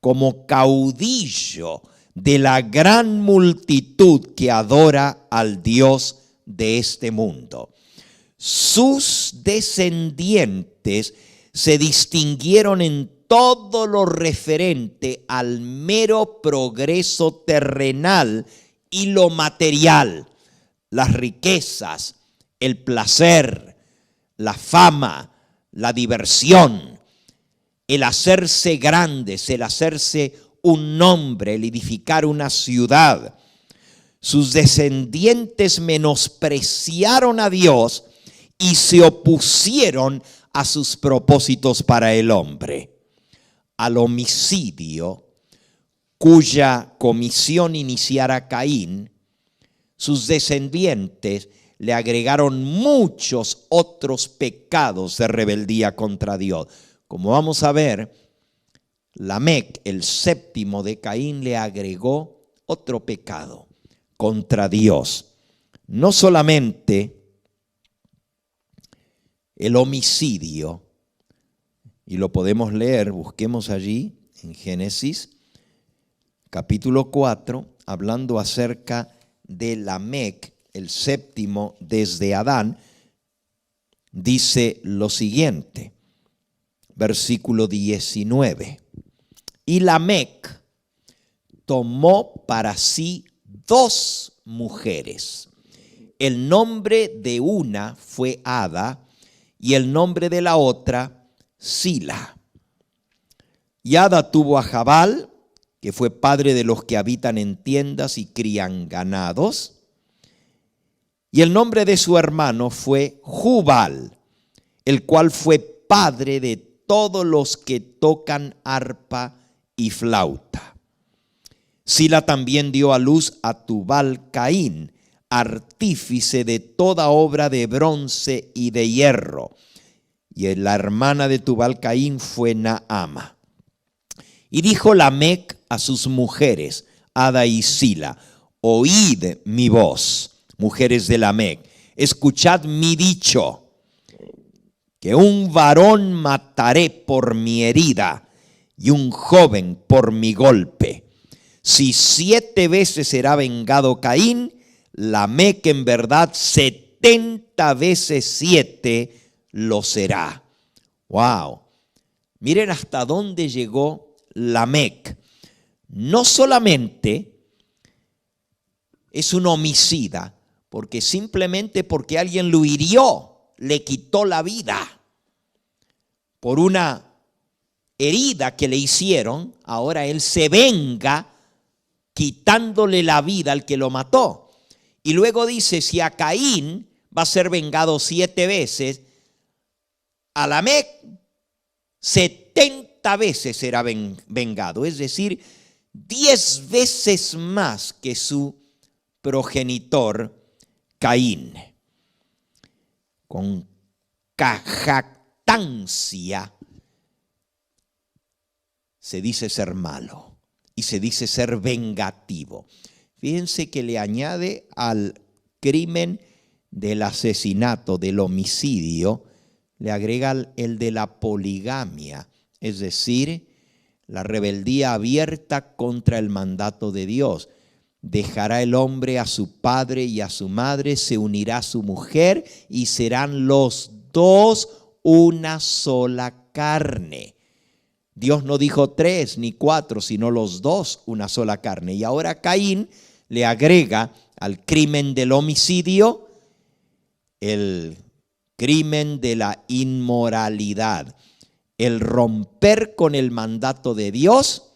como caudillo de la gran multitud que adora al Dios de este mundo. Sus descendientes se distinguieron en todo lo referente al mero progreso terrenal y lo material, las riquezas, el placer, la fama, la diversión, el hacerse grandes, el hacerse un nombre, el edificar una ciudad. Sus descendientes menospreciaron a Dios y se opusieron a sus propósitos para el hombre. Al homicidio, cuya comisión iniciara Caín, sus descendientes le agregaron muchos otros pecados de rebeldía contra Dios. Como vamos a ver, Lamec, el séptimo de Caín, le agregó otro pecado contra Dios. No solamente el homicidio, y lo podemos leer, busquemos allí en Génesis, capítulo 4, hablando acerca de Lamec, el séptimo desde Adán, dice lo siguiente, versículo 19. Y Lamec tomó para sí 2 mujeres. El nombre de una fue Ada y el nombre de la otra Sila. Y Ada tuvo a Jabal, que fue padre de los que habitan en tiendas y crían ganados. Y el nombre de su hermano fue Jubal, el cual fue padre de todos los que tocan arpa y flauta. Sila también dio a luz a Tubal Caín, artífice de toda obra de bronce y de hierro. Y la hermana de Tubal Caín fue Naama. Y dijo Lamec a sus mujeres, Ada y Sila: oíd mi voz, mujeres de Lamec, escuchad mi dicho, que un varón mataré por mi herida y un joven por mi golpe. Si 7 veces será vengado Caín, Lamec en verdad 70 veces 7 lo será. Wow. Miren hasta dónde llegó Lamec. No solamente es un homicida, porque simplemente porque alguien lo hirió, le quitó la vida. Por una herida que le hicieron, ahora él se venga quitándole la vida al que lo mató. Y luego dice, si a Caín va a ser vengado 7 veces, a Lamec 70 veces será vengado, es decir, 10 veces más que su progenitor Caín. Con jactancia se dice ser malo y se dice ser vengativo. Fíjense que le añade al crimen del asesinato, del homicidio, le agrega el de la poligamia, es decir, la rebeldía abierta contra el mandato de Dios. Dejará el hombre a su padre y a su madre, se unirá a su mujer y serán los dos una sola carne. Dios no dijo 3 ni 4, sino los dos una sola carne. Y ahora Caín le agrega al crimen del homicidio el crimen de la inmoralidad, el romper con el mandato de Dios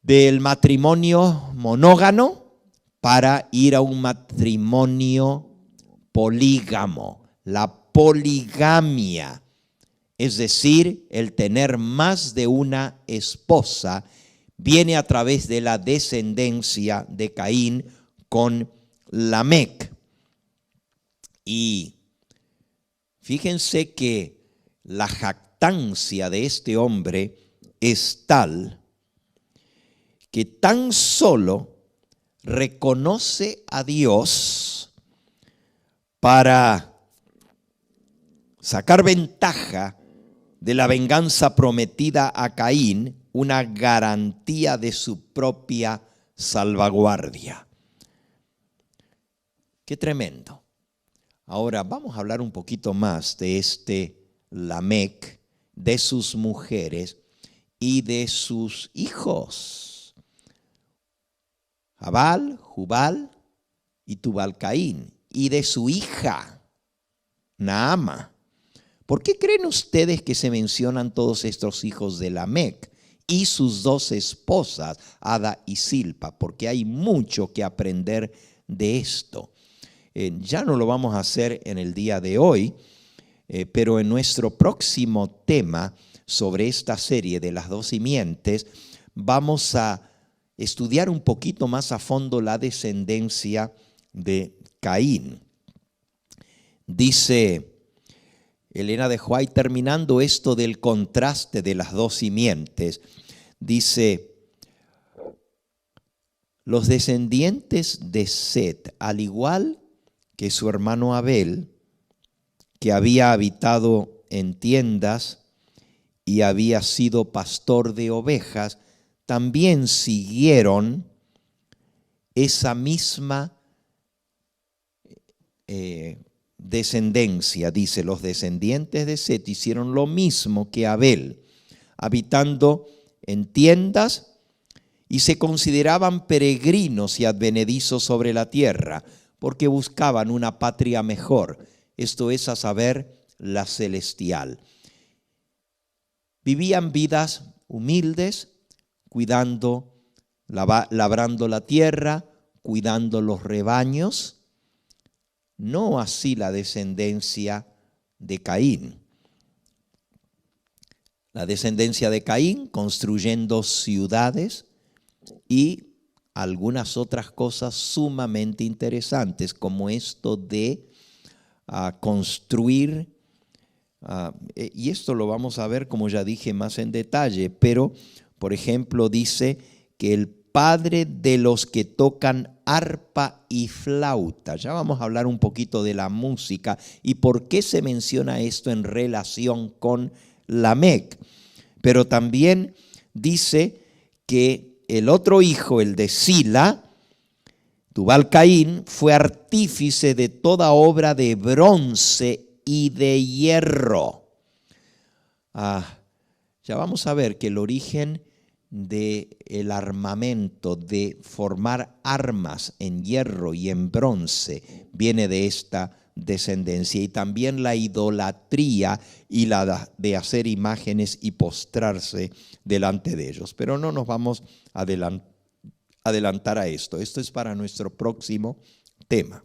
del matrimonio monógamo para ir a un matrimonio polígamo. La poligamia, es decir, el tener más de una esposa, viene a través de la descendencia de Caín con Lamec. Y fíjense que la jactancia de este hombre es tal que tan solo reconoce a Dios para sacar ventaja de la venganza prometida a Caín, una garantía de su propia salvaguardia. Qué tremendo. Ahora vamos a hablar un poquito más de este Lamec, de sus mujeres y de sus hijos. Jabal, Jubal y Tubal Caín, y de su hija Naama. ¿Por qué creen ustedes que se mencionan todos estos hijos de Lamec y sus 2 esposas, Ada y Silpa? Porque hay mucho que aprender de esto. Ya no lo vamos a hacer en el día de hoy, pero en nuestro próximo tema sobre esta serie de las 2 simientes, vamos a estudiar un poquito más a fondo la descendencia de Caín. Dice Elena de White, terminando esto del contraste de las 2 simientes, dice: los descendientes de Set, al igual que su hermano Abel, que había habitado en tiendas y había sido pastor de ovejas, también siguieron esa misma descendencia. Dice, los descendientes de Set hicieron lo mismo que Abel, habitando en tiendas y se consideraban peregrinos y advenedizos sobre la tierra, porque buscaban una patria mejor, esto es a saber, la celestial. Vivían vidas humildes, cuidando, labrando la tierra, cuidando los rebaños. No así la descendencia de Caín. La descendencia de Caín construyendo ciudades y algunas otras cosas sumamente interesantes, como esto de construir, y esto lo vamos a ver, como ya dije, más en detalle, pero, por ejemplo, dice que el padre de los que tocan arpa y flauta. Ya vamos a hablar un poquito de la música y por qué se menciona esto en relación con Lamec. Pero también dice que el otro hijo, el de Sila, Tubal-Caín, fue artífice de toda obra de bronce y de hierro. Ya vamos a ver que el origen del armamento, de formar armas en hierro y en bronce, viene de esta descendencia. Y también la idolatría y la de hacer imágenes y postrarse delante de ellos. Pero no nos vamos a adelantar a esto. Esto es para nuestro próximo tema.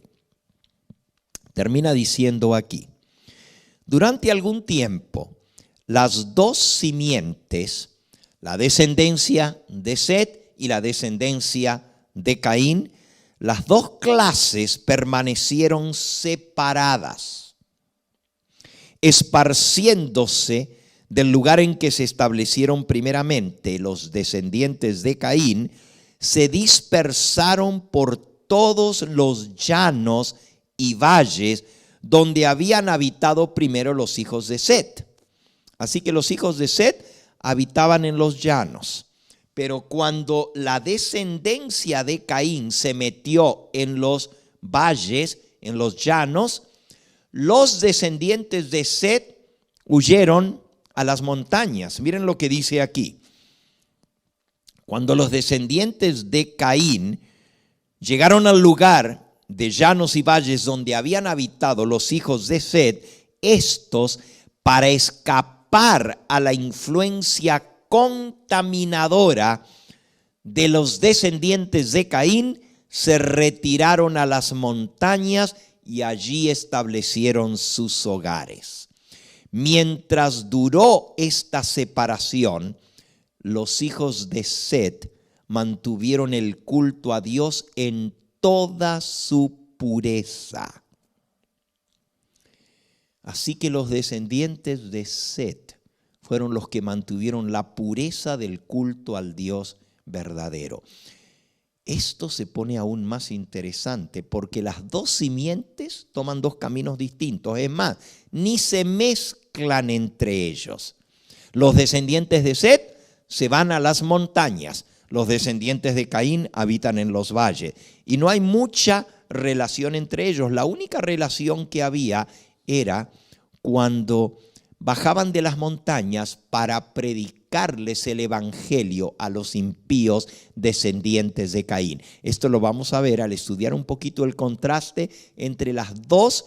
Termina diciendo aquí: durante algún tiempo, las dos simientes, la descendencia de Set y la descendencia de Caín, las dos clases permanecieron separadas, esparciéndose del lugar en que se establecieron primeramente los descendientes de Caín, se dispersaron por todos los llanos y valles donde habían habitado primero los hijos de Set. Así que los hijos de Set habitaban en los llanos. Pero cuando la descendencia de Caín se metió en los valles, en los llanos, los descendientes de Set huyeron a las montañas. Miren lo que dice aquí. Cuando los descendientes de Caín llegaron al lugar de llanos y valles donde habían habitado los hijos de Set, estos, para escapar a la influencia contaminadora de los descendientes de Caín, se retiraron a las montañas y allí establecieron sus hogares. Mientras duró esta separación, los hijos de Set mantuvieron el culto a Dios en toda su pureza. Así que los descendientes de Set fueron los que mantuvieron la pureza del culto al Dios verdadero. Esto se pone aún más interesante porque las dos simientes toman dos caminos distintos. Es más, ni se mezclan entre ellos. Los descendientes de Set se van a las montañas. Los descendientes de Caín habitan en los valles. Y no hay mucha relación entre ellos. La única relación que había era cuando bajaban de las montañas para predicarles el evangelio a los impíos descendientes de Caín. Esto lo vamos a ver al estudiar un poquito el contraste entre las dos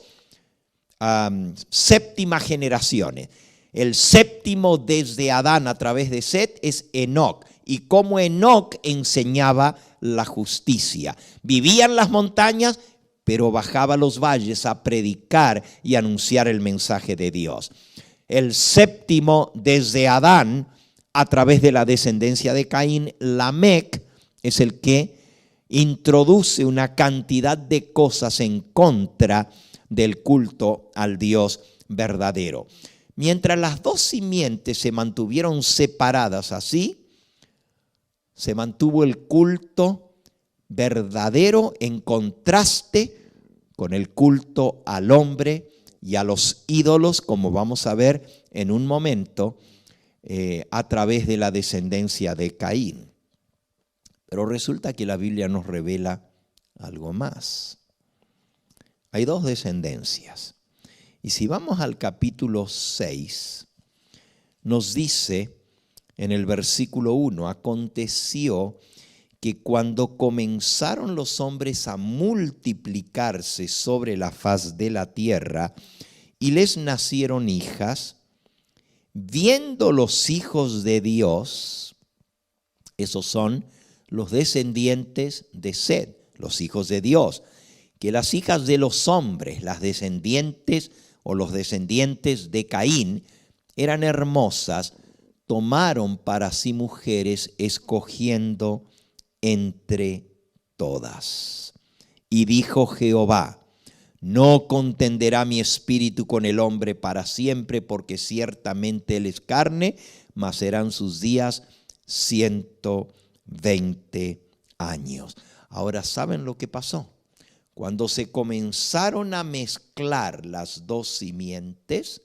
séptimas generaciones. El séptimo desde Adán a través de Set es Enoc, y cómo Enoc enseñaba la justicia. Vivía en las montañas, pero bajaba a los valles a predicar y anunciar el mensaje de Dios. El séptimo desde Adán, a través de la descendencia de Caín, Lamec, es el que introduce una cantidad de cosas en contra del culto al Dios verdadero. Mientras las dos simientes se mantuvieron separadas así, se mantuvo el culto verdadero en contraste con el culto al hombre y a los ídolos, como vamos a ver en un momento, a través de la descendencia de Caín. Pero resulta que la Biblia nos revela algo más. Hay dos descendencias. Y si vamos al capítulo 6, nos dice en el versículo 1, aconteció que cuando comenzaron los hombres a multiplicarse sobre la faz de la tierra y les nacieron hijas, Viendo los hijos de Dios, esos son los descendientes de Set, los hijos de Dios, que las hijas de los hombres, las descendientes o los descendientes de Caín, eran hermosas, tomaron para sí mujeres, escogiendo entre todas. Y dijo Jehová: no contenderá mi espíritu con el hombre para siempre, porque ciertamente él es carne, mas serán sus días 120 años. Ahora, ¿saben lo que pasó? Cuando se comenzaron a mezclar las dos simientes,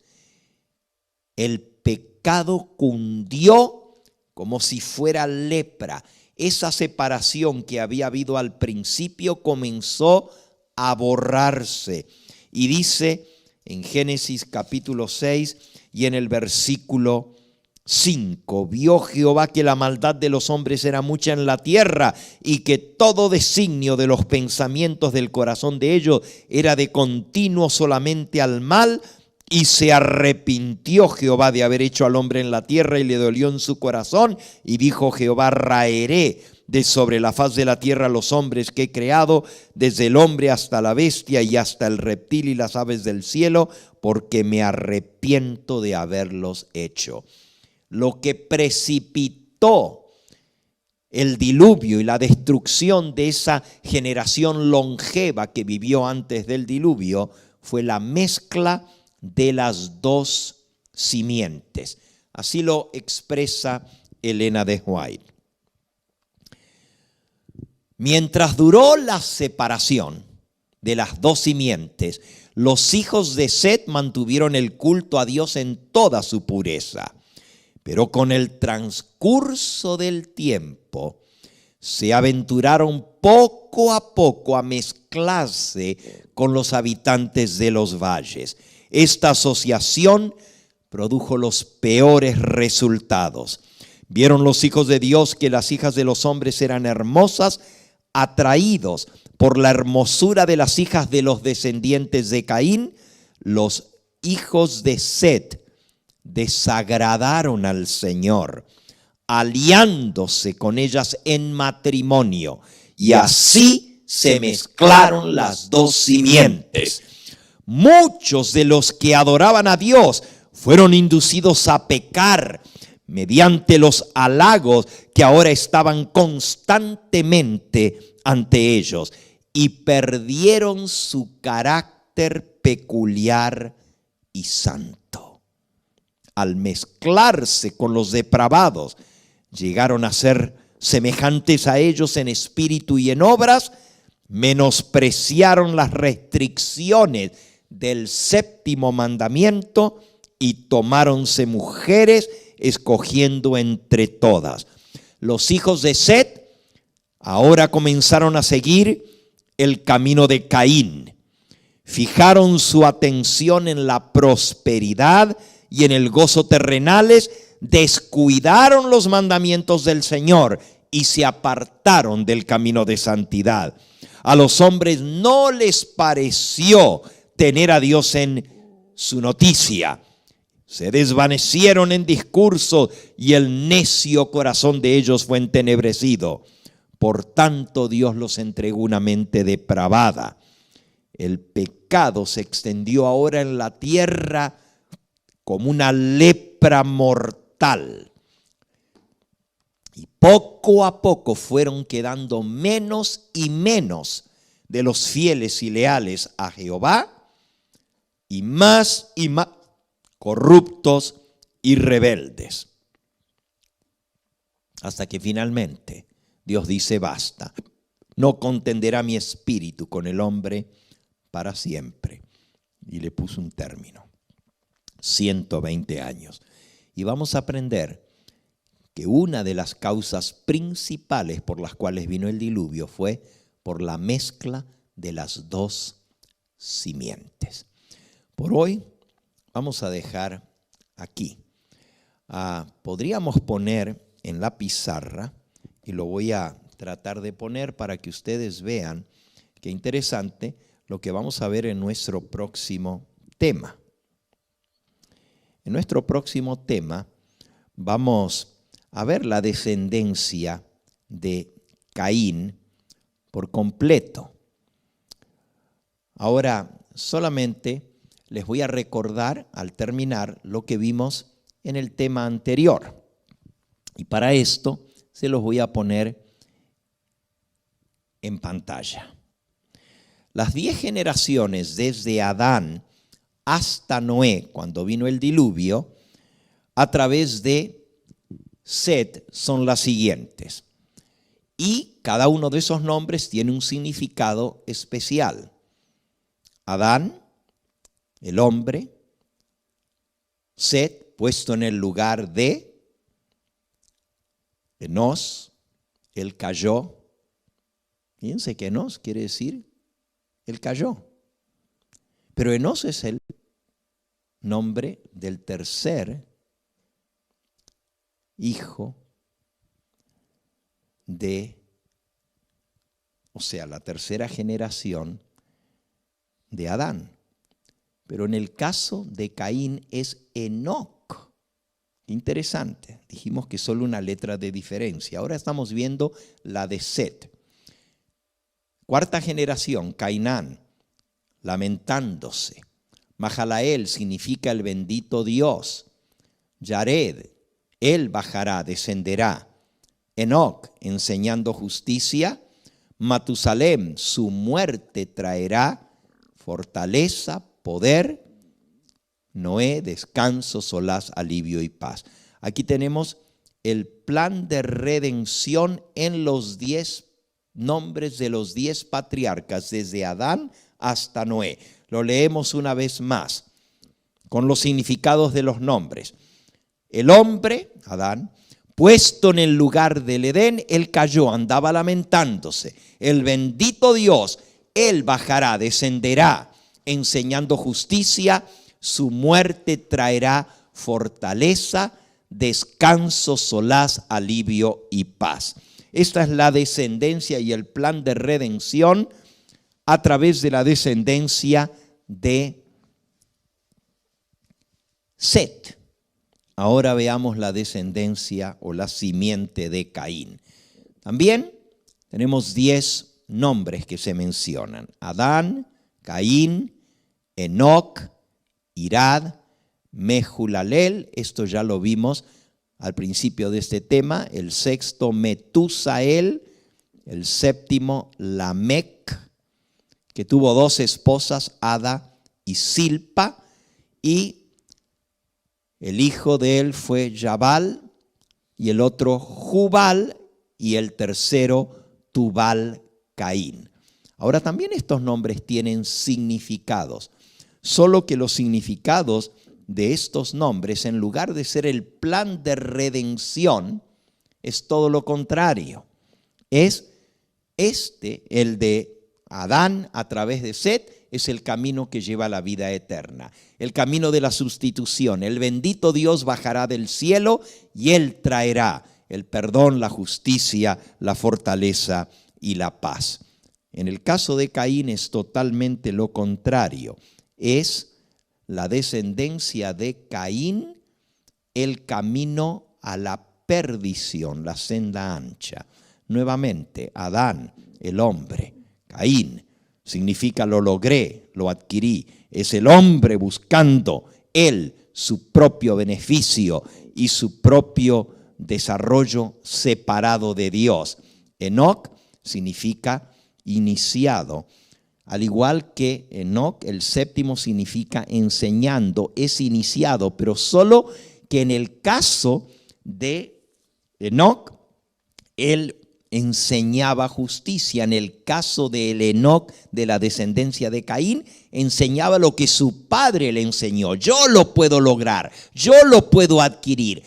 el pecado cundió como si fuera lepra. Esa separación que había habido al principio comenzó a borrarse. Y dice en Génesis capítulo 6 y en el versículo 5, vio Jehová que la maldad de los hombres era mucha en la tierra y que todo designio de los pensamientos del corazón de ellos era de continuo solamente al mal. Y se arrepintió Jehová de haber hecho al hombre en la tierra y le dolió en su corazón. Y dijo Jehová: raeré de sobre la faz de la tierra los hombres que he creado, desde el hombre hasta la bestia y hasta el reptil y las aves del cielo, porque me arrepiento de haberlos hecho. Lo que precipitó el diluvio y la destrucción de esa generación longeva que vivió antes del diluvio fue la mezcla de las dos simientes. Así lo expresa Elena de White. Mientras duró la separación de las dos simientes, los hijos de Set mantuvieron el culto a Dios en toda su pureza. Pero con el transcurso del tiempo, se aventuraron poco a poco a mezclarse con los habitantes de los valles. Esta asociación produjo los peores resultados. Vieron los hijos de Dios que las hijas de los hombres eran hermosas, atraídos por la hermosura de las hijas de los descendientes de Caín. Los hijos de Set desagradaron al Señor, aliándose con ellas en matrimonio, y así se mezclaron las dos simientes. Muchos de los que adoraban a Dios fueron inducidos a pecar mediante los halagos que ahora estaban constantemente ante ellos, y perdieron su carácter peculiar y santo. Al mezclarse con los depravados, llegaron a ser semejantes a ellos en espíritu y en obras, menospreciaron las restricciones del séptimo mandamiento y tomáronse mujeres, escogiendo entre todas. Los hijos de Set ahora comenzaron a seguir el camino de Caín. Fijaron su atención en la prosperidad y en el gozo terrenales, descuidaron los mandamientos del Señor y se apartaron del camino de santidad. A los hombres no les pareció tener a Dios en su noticia. Se desvanecieron en discurso y el necio corazón de ellos fue entenebrecido. Por tanto, Dios los entregó una mente depravada. El pecado se extendió ahora en la tierra como una lepra mortal. Y poco a poco fueron quedando menos y menos de los fieles y leales a Jehová, y más corruptos y rebeldes. Hasta que finalmente Dios dice: basta, no contenderá mi espíritu con el hombre para siempre. Y le puso un término, 120 años. Y vamos a aprender que una de las causas principales por las cuales vino el diluvio fue por la mezcla de las dos simientes. Por hoy vamos a dejar aquí. Podríamos poner en la pizarra, y lo voy a tratar de poner para que ustedes vean qué interesante lo que vamos a ver en nuestro próximo tema. En nuestro próximo tema vamos a ver la descendencia de Caín por completo. Ahora, solamente les voy a recordar al terminar lo que vimos en el tema anterior. Y para esto se los voy a poner en pantalla. Las 10 generaciones desde Adán hasta Noé, cuando vino el diluvio, a través de Set son las siguientes. Y cada uno de esos nombres tiene un significado especial. Adán, el hombre. Set, puesto en el lugar de. Enos, él cayó. Fíjense que Enos quiere decir, él cayó. Pero Enos es el nombre del tercer hijo la tercera generación de Adán. Pero en el caso de Caín es Enoc. Interesante. Dijimos que solo una letra de diferencia. Ahora estamos viendo la de Set. Cuarta generación, Cainán, lamentándose. Mahalael significa el bendito Dios. Yared, él bajará, descenderá. Enoc, enseñando justicia. Matusalem, su muerte traerá fortaleza, poder. Noé, descanso, solaz, alivio y paz. Aquí tenemos el plan de redención en los 10 nombres de los 10 patriarcas, desde Adán hasta Noé. Lo leemos una vez más, con los significados de los nombres. El hombre, Adán, puesto en el lugar del Edén, él cayó, andaba lamentándose. El bendito Dios, él bajará, descenderá, enseñando justicia. Su muerte traerá fortaleza, descanso, solaz, alivio y paz. Esta es la descendencia y el plan de redención a través de la descendencia de Set. Ahora veamos la descendencia o la simiente de Caín. También tenemos 10 nombres que se mencionan. Adán, Caín, Enoc, Irad, Mehulalel, esto ya lo vimos al principio de este tema. El sexto, Metusael. El séptimo, Lamec, que tuvo 2 esposas, Ada y Silpa. Y el hijo de él fue Jabal, y el otro Jubal, y el tercero Tubal Caín. Ahora también estos nombres tienen significados, solo que los significados de estos nombres, en lugar de ser el plan de redención, es todo lo contrario. Es el de Adán a través de Set, es el camino que lleva a la vida eterna, el camino de la sustitución. El bendito Dios bajará del cielo y Él traerá el perdón, la justicia, la fortaleza y la paz. En el caso de Caín es totalmente lo contrario. Es la descendencia de Caín, el camino a la perdición, la senda ancha. Nuevamente, Adán, el hombre. Caín significa lo logré, lo adquirí. Es el hombre buscando él su propio beneficio y su propio desarrollo separado de Dios. Enoc significa iniciado. Al igual que Enoc, el séptimo significa enseñando, es iniciado, pero solo que en el caso de Enoc, él enseñaba justicia. En el caso del Enoc, de la descendencia de Caín, enseñaba lo que su padre le enseñó. Yo lo puedo lograr, yo lo puedo adquirir.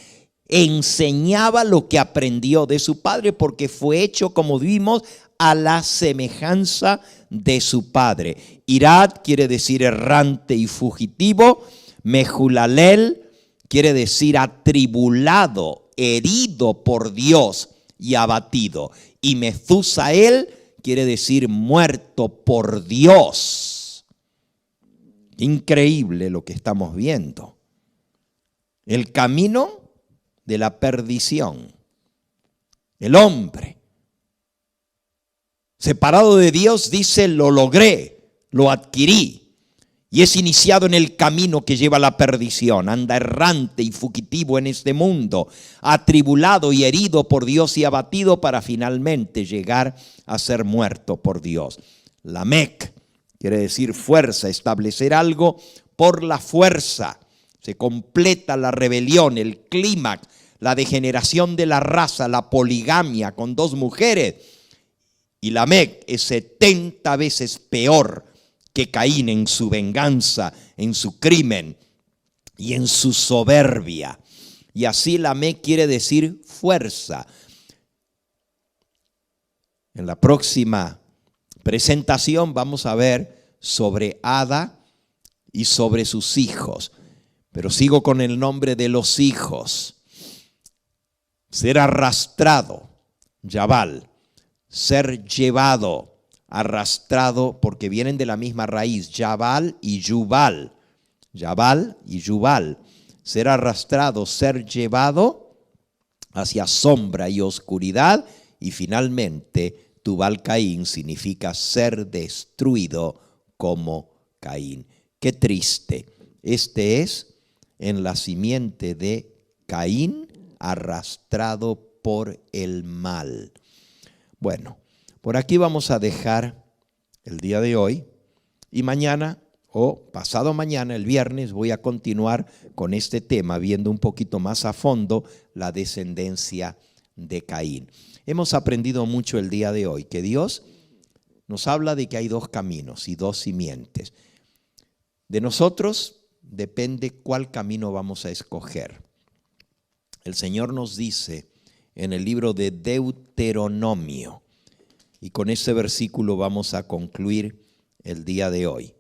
Enseñaba lo que aprendió de su padre porque fue hecho, como vimos, a la semejanza de su padre. Irad quiere decir errante y fugitivo. Mehulalel quiere decir atribulado, herido por Dios y abatido. Y Metusael quiere decir muerto por Dios. Increíble lo que estamos viendo. el camino de la perdición. El hombre, separado de Dios, dice, lo logré, lo adquirí. Y es iniciado en el camino que lleva a la perdición. Anda errante y fugitivo en este mundo, atribulado y herido por Dios y abatido para finalmente llegar a ser muerto por Dios. Lamec quiere decir fuerza, establecer algo por la fuerza. Se completa la rebelión, el clímax, la degeneración de la raza, la poligamia con 2 mujeres. Y Lamec es 70 veces peor que Caín en su venganza, en su crimen y en su soberbia. Y así Lamec quiere decir fuerza. En la próxima presentación vamos a ver sobre Ada y sobre sus hijos. Pero sigo con el nombre de los hijos. Ser arrastrado, Yabal. Ser llevado, arrastrado, porque vienen de la misma raíz, Yabal y Yubal. Yabal y Yubal. Ser arrastrado, ser llevado hacia sombra y oscuridad. Y finalmente, Tubal Caín significa ser destruido como Caín. Qué triste. Este es en la simiente de Caín, arrastrado por el mal. Bueno, por aquí vamos a dejar el día de hoy y mañana o pasado mañana, el viernes, voy a continuar con este tema, viendo un poquito más a fondo la descendencia de Caín. Hemos aprendido mucho el día de hoy, que Dios nos habla de que hay 2 caminos y 2 simientes. De nosotros depende cuál camino vamos a escoger. El Señor nos dice en el libro de Deuteronomio, y con ese versículo vamos a concluir el día de hoy.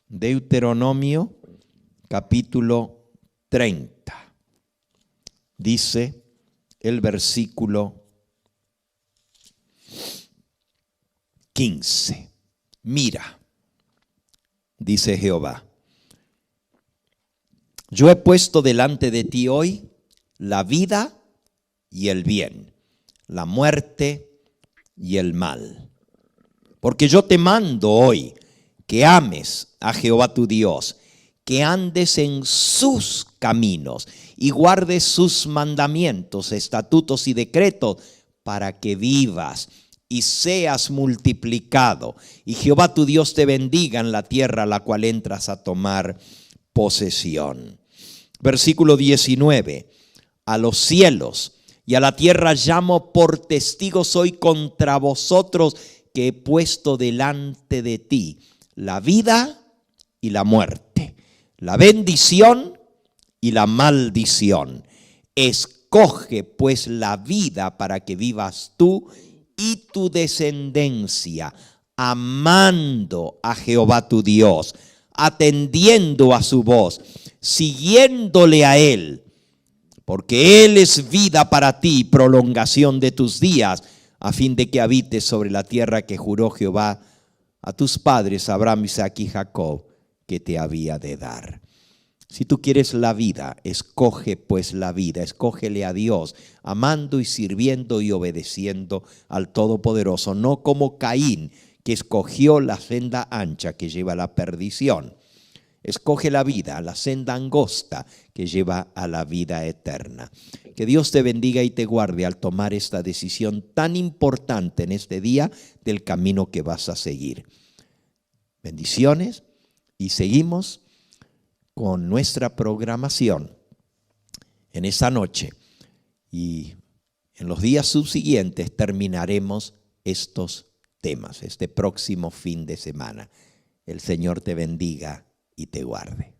Deuteronomio capítulo 30. Dice el versículo 15. Mira, dice Jehová, yo he puesto delante de ti hoy la vida y el bien, la muerte y el mal. Porque yo te mando hoy que ames a Jehová tu Dios, que andes en sus caminos y guardes sus mandamientos, estatutos y decretos, para que vivas y seas multiplicado. Y Jehová tu Dios te bendiga en la tierra a la cual entras a tomar posesión. Versículo 19. A los cielos y a la tierra llamo por testigos hoy contra vosotros, que he puesto delante de ti la vida y la muerte, la bendición y la maldición. Escoge pues la vida para que vivas tú y tu descendencia, amando a Jehová tu Dios, atendiendo a su voz, siguiéndole a Él, porque Él es vida para ti y prolongación de tus días, a fin de que habites sobre la tierra que juró Jehová a tus padres, Abraham, Isaac y Jacob, que te había de dar. Si tú quieres la vida, escoge pues la vida, escógele a Dios, amando y sirviendo y obedeciendo al Todopoderoso, no como Caín, que escogió la senda ancha que lleva a la perdición. Escoge la vida, la senda angosta que lleva a la vida eterna. Que Dios te bendiga y te guarde al tomar esta decisión tan importante en este día del camino que vas a seguir. Bendiciones, y seguimos con nuestra programación en esta noche. Y en los días subsiguientes terminaremos estos temas, este próximo fin de semana. El Señor te bendiga y te guarde.